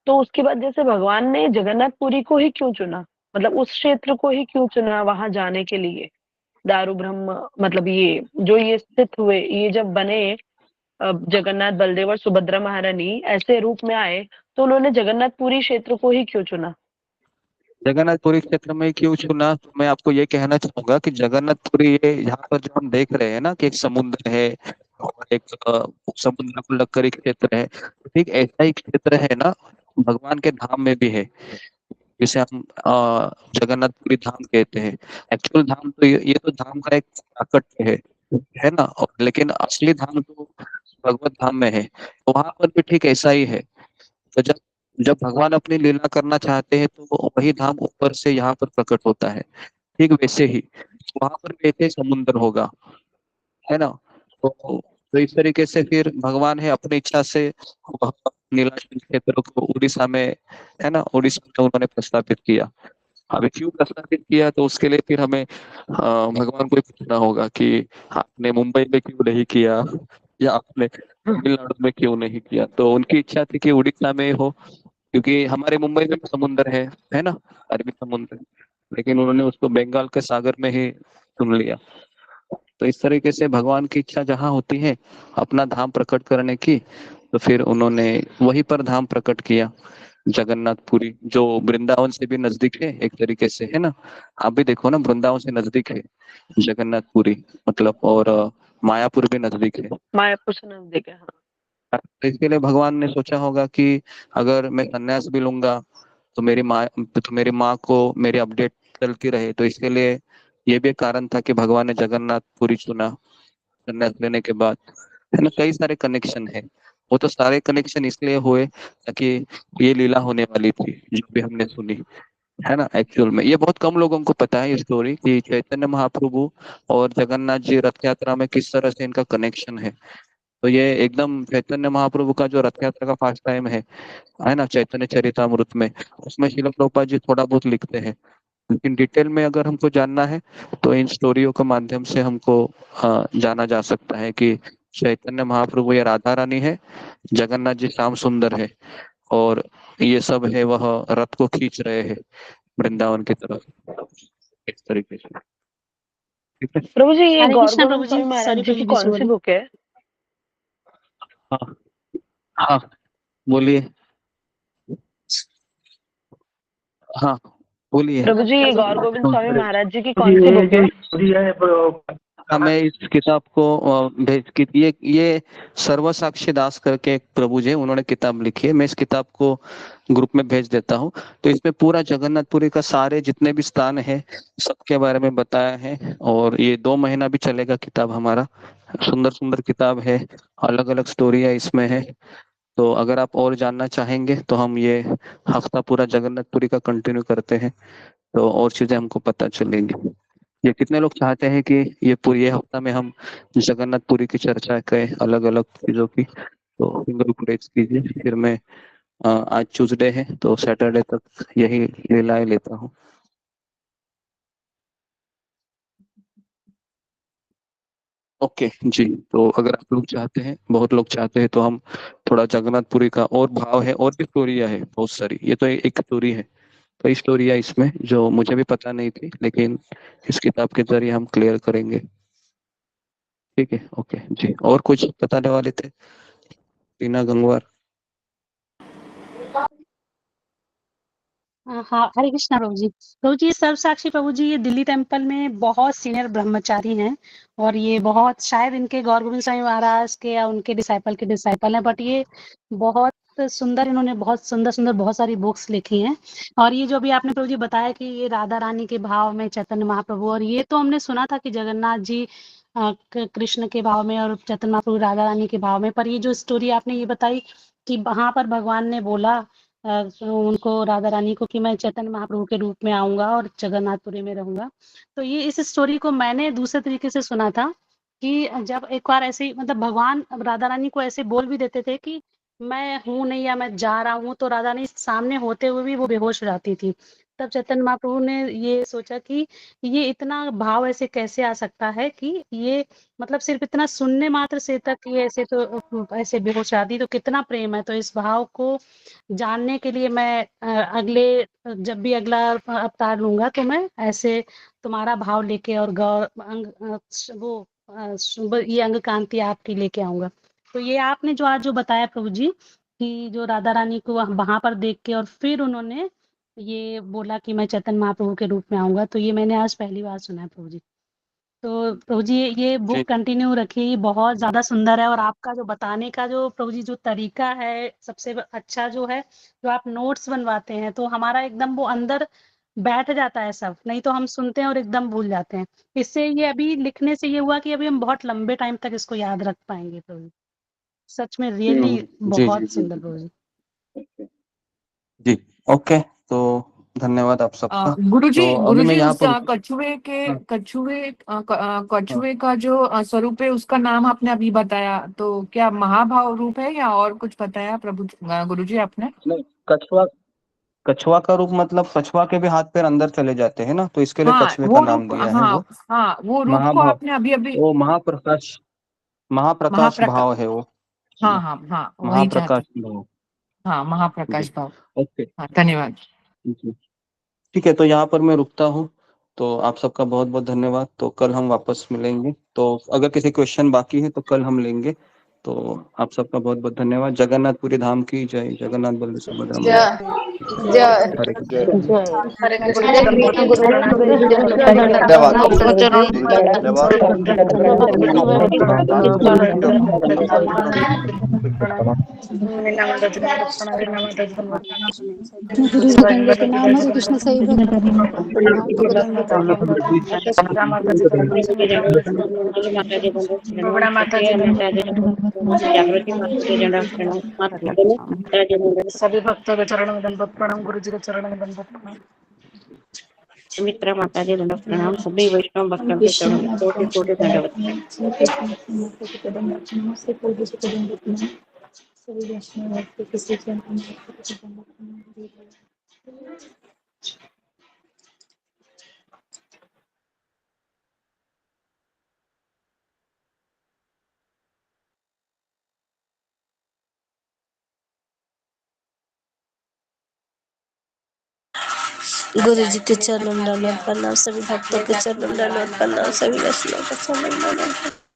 तो उसके बाद जैसे भगवान ने जगन्नाथपुरी को ही क्यों चुना, मतलब उस क्षेत्र को ही क्यों चुना वहां जाने के लिए? दारू ब्रह्म मतलब ये जो ये स्थित हुए, ये जब बने जगन्नाथ, बलदेव और सुभद्रा महारानी ऐसे रूप में आए, तो उन्होंने जगन्नाथपुरी क्षेत्र को ही क्यों चुना? जगन्नाथपुरी क्षेत्र में क्यों चुना, तो मैं आपको ये कहना चाहूंगा कि जगन्नाथपुरी, ये यहाँ पर जो हम देख रहे हैं ना कि एक समुद्र है और एक समुद्र को लगकर एक क्षेत्र है, ठीक ऐसा ही क्षेत्र है ना भगवान के धाम में भी है, जिसे हम जगन्नाथपुरी धाम कहते हैं। एक्चुअल धाम तो ये तो धाम का एक प्राकट्य है ना, और लेकिन असली धाम तो भगवत धाम में है। तो वहां पर भी ठीक ऐसा ही है। तो जब जब भगवान अपनी लीला करना चाहते हैं तो वही धाम ऊपर से यहाँ पर प्रकट होता है, ठीक वैसे ही वहां पर भी एक समुद्र होगा, है ना। तो इस तरीके से फिर भगवान है अपनी इच्छा से वह नीलाचल क्षेत्र को उड़ीसा में, है ना, उड़ीसा में उन्होंने प्रस्तापित किया। अभी क्यों प्रस्तापित किया, तो उसके लिए फिर हमें भगवान को ही पूछना होगा कि आपने मुंबई में क्यों नहीं किया या आपने तमिलनाडु में क्यों नहीं किया। तो उनकी इच्छा थी कि उड़ीसा में हो, क्योंकि हमारे मुंबई में भी समुद्र है ना, अरबी समुद्र, लेकिन उन्होंने उसको बंगाल के सागर में ही चुन लिया। तो इस तरीके से भगवान की इच्छा जहाँ होती है अपना धाम प्रकट करने की, तो फिर उन्होंने वहीं पर धाम प्रकट किया, जगन्नाथपुरी, जो वृंदावन से भी नजदीक है एक तरीके से, है ना। आप भी देखो ना, वृंदावन से नजदीक है जगन्नाथपुरी, मतलब, और मायापुर भी नजदीक है। मायापुर से नजदीक है, हाँ। तो इसके लिए भगवान ने सोचा होगा कि अगर मैं संन्यास भी लूंगा तो मेरी माँ को मेरी अपडेट चलती रहे, तो इसके लिए ये भी एक कारण था कि भगवान ने जगन्नाथपुरी चुना संन्यास लेने के बाद, है ना। कई सारे कनेक्शन है, वो तो सारे कनेक्शन इसलिए हुए ताकि ये लीला होने वाली थी जो भी हमने सुनी, है ना। एक्चुअल में ये बहुत कम लोगों को पता है ये स्टोरी कि चैतन्य महाप्रभु और जगन्नाथ जी रथ यात्रा में किस तरह से इनका कनेक्शन है। तो ये एकदम चैतन्य महाप्रभु का जो रथ यात्रा का फर्स्ट टाइम है ना, चैतन्य चरितामृत में, उसमें श्रील प्रभुपाद जी थोड़ा बहुत लिखते हैं, लेकिन डिटेल में अगर हमको जानना है तो इन स्टोरियों के माध्यम से हमको जाना जा सकता है कि चैतन्य महाप्रभु या राधा रानी है, जगन्नाथ जी श्याम सुंदर है, और ये सब है वह रथ को खींच रहे हैं वृंदावन की तरफ, इस तरीके से, ठीक है। प्रभु जी, ये हरे गौर कृष्णा प्रभु गोविंद जी, Swami Maharaj sorry ji for की द कौन सी डिसऑर्डर। बुक है? हाँ हाँ, बोलिए। हाँ बोलिए। प्रभु जी, ये गौर गोविंद स्वामी महाराज जी की कौन सी बुक है? मैं इस किताब को भेज की ये सर्व साक्षी दास करके एक प्रभु जी उन्होंने किताब लिखी है, मैं इस किताब को ग्रुप में भेज देता हूँ। तो इसमें पूरा जगन्नाथपुरी का सारे जितने भी स्थान है सबके बारे में बताया है, और ये 2 महीना भी चलेगा किताब हमारा। सुंदर सुंदर किताब है, अलग अलग स्टोरियाँ इसमें है। तो अगर आप और जानना चाहेंगे तो हम ये हफ्ता पूरा जगन्नाथपुरी का कंटिन्यू करते हैं, तो और चीजें हमको पता चलेंगी। ये कितने लोग चाहते हैं कि ये हफ्ता में हम जगन्नाथपुरी की चर्चा करें, अलग अलग चीजों की, तो फिंगर को रेज कीजिए। फिर मैं आज ट्यूसडे है तो सैटरडे तक यही लीलाएं लेता हूँ। ओके जी, तो अगर आप लोग चाहते हैं, बहुत लोग चाहते हैं, तो हम थोड़ा जगन्नाथपुरी का और भाव है, और भी स्टोरिया है बहुत सारी, ये तो एक स्टोरी है, कई स्टोरिया इसमें जो मुझे भी पता नहीं थी, लेकिन इस किताब के जरिए हम क्लियर करेंगे। ठीक है, ओके जी। और कुछ बताने वाले थे टीना गंगवार? हाँ, हरे कृष्णा प्रभु जी। प्रभु जी, सर्व साक्षी प्रभु जी, ये दिल्ली टेम्पल में बहुत सीनियर ब्रह्मचारी हैं, और ये बहुत शायद इनके गौर गोविंद स्वामी महाराज के या उनके डिसाइपल के डिसाइपल हैं, बट ये बहुत सुंदर, इन्होंने बहुत सुंदर सुंदर बहुत सारी बुक्स लिखी हैं। और ये जो अभी आपने प्रभु जी बताया कि ये राधा रानी के भाव में चैतन्य महाप्रभु, और ये तो हमने सुना था कि जगन्नाथ जी कृष्ण के भाव में और चैतन्य महाप्रभु राधा रानी के भाव में, पर ये जो स्टोरी आपने ये बताई कि वहां पर भगवान ने बोला उनको, राधा रानी को, कि मैं चैतन्य महाप्रभु के रूप में आऊंगा और जगन्नाथपुरी में रहूंगा। तो ये इस स्टोरी को मैंने दूसरे तरीके से सुना था कि जब एक बार ऐसे ही, मतलब भगवान राधा रानी को ऐसे बोल भी देते थे कि मैं हूं नहीं या मैं जा रहा हूं, तो राधा रानी सामने होते हुए भी वो बेहोश हो जाती थी। तब चैतन्य महाप्रभु ने ये सोचा कि ये इतना भाव ऐसे कैसे आ सकता है कि ये, मतलब सिर्फ इतना सुनने मात्र से तक ये ऐसे, तो ऐसे बेहोश आती, तो कितना प्रेम है। तो इस भाव को जानने के लिए मैं जब भी अगला अवतार लूंगा तो मैं ऐसे तुम्हारा भाव लेके और ये अंग कांति आपकी लेके आऊंगा। तो ये आपने जो आज जो बताया प्रभु जी कि जो राधा रानी को वहां पर देख के और फिर उन्होंने ये बोला कि मैं चैतन्य महाप्रभु के रूप में आऊंगा, तो ये मैंने आज पहली बार सुना है प्रभु जी। तो प्रभु जी ये बुक जी कंटिन्यू रखिए, ये बहुत ज़्यादा सुंदर है, और आपका जो बताने का जो प्रभु जी जो तरीका है सबसे अच्छा जो है, जो आप नोट्स बनवाते हैं तो हमारा एकदम वो अंदर बैठ जाता है सब, नहीं तो हम सुनते हैं और एकदम भूल जाते हैं। इससे ये अभी लिखने से ये हुआ कि अभी हम बहुत लंबे टाइम तक इसको याद रख पाएंगे प्रभु जी। सच में रियली जी जी बहुत जी सुंदर प्रभु जी। जी ओके। तो धन्यवाद आप सबका। गुरुजी तो अभी मैं गुरुजी यहाँ उस पर कछुए के हाँ हाँ कछुए का जो स्वरूप है उसका नाम आपने अभी बताया, तो क्या महाभाव रूप है या और कुछ बताया गुरुजी आपने? नहीं, कछुआ कछुआ का रूप मतलब कछुआ के भी हाथ पैर अंदर चले जाते हैं ना, तो इसके लिए हाँ कछुए का वो नाम रूप, दिया है हाँ वो। हाँ वो रूप को महाभाव, आपने अभी अभी वो महाप्रकाश, महाप्रकाश महाप्रकाश, भाव है वो। हाँ हाँ हाँ वही चाहते, महाप्रकाश भाव। हाँ जी महाप्रकाश भाव। ओके। हाँ धन्यवाद। जी ठीक है, तो यहाँ पर मैं रुकता हूँ। तो आप सबका बहुत बहुत धन्यवाद। तो कल हम वापस मिलेंगे, तो अगर किसी क्वेश्चन बाकी है तो कल हम लेंगे। तो आप सबका बहुत बहुत धन्यवाद। जगन्नाथपुरी धाम की जय। जगन्नाथ बलदेव सुभद्रा माता की जय हरे कृष्ण। जय हरे कृष्ण हरे गुरुजी कृष्ण दंडवत गुरुजी, प्रणाम। गुरुजी कृष्ण दंडवत दंडवत प्रणाम, धन्यवाद प्रणाम, गुरुजी सब चरण गुरुजी दंडवत प्रणाम, धन्यवाद। प्रणाम, सब गुरुजी दंडवत प्रणाम, चरण दंडवत प्रणाम। प्रणाम, नाम दंडवत प्रणाम, नाम दंडवत प्रणाम, गुरु जी दंडवत प्रणाम, हरे कृष्ण सही भक्त माता को दंडवत प्रणाम। माता जी दंडवत प्रणाम, बड़ा माता जी दंडवत प्रणाम, सभी भक्तों के चरण में दंडवत प्रणाम, गुरु जी के चरण में दंडवत प्रणाम। सुमित्रा माता जी दंडवत प्रणाम, सभी वैष्णव भक्तों के चरणों में कोटि कोटि दंडवत प्रणाम। गुरु जी के चरण में दंडवत प्रणाम, सभी भक्तों के चरण में दंडवत प्रणाम, सभी वैष्णव के चरण में दंडवत प्रणाम।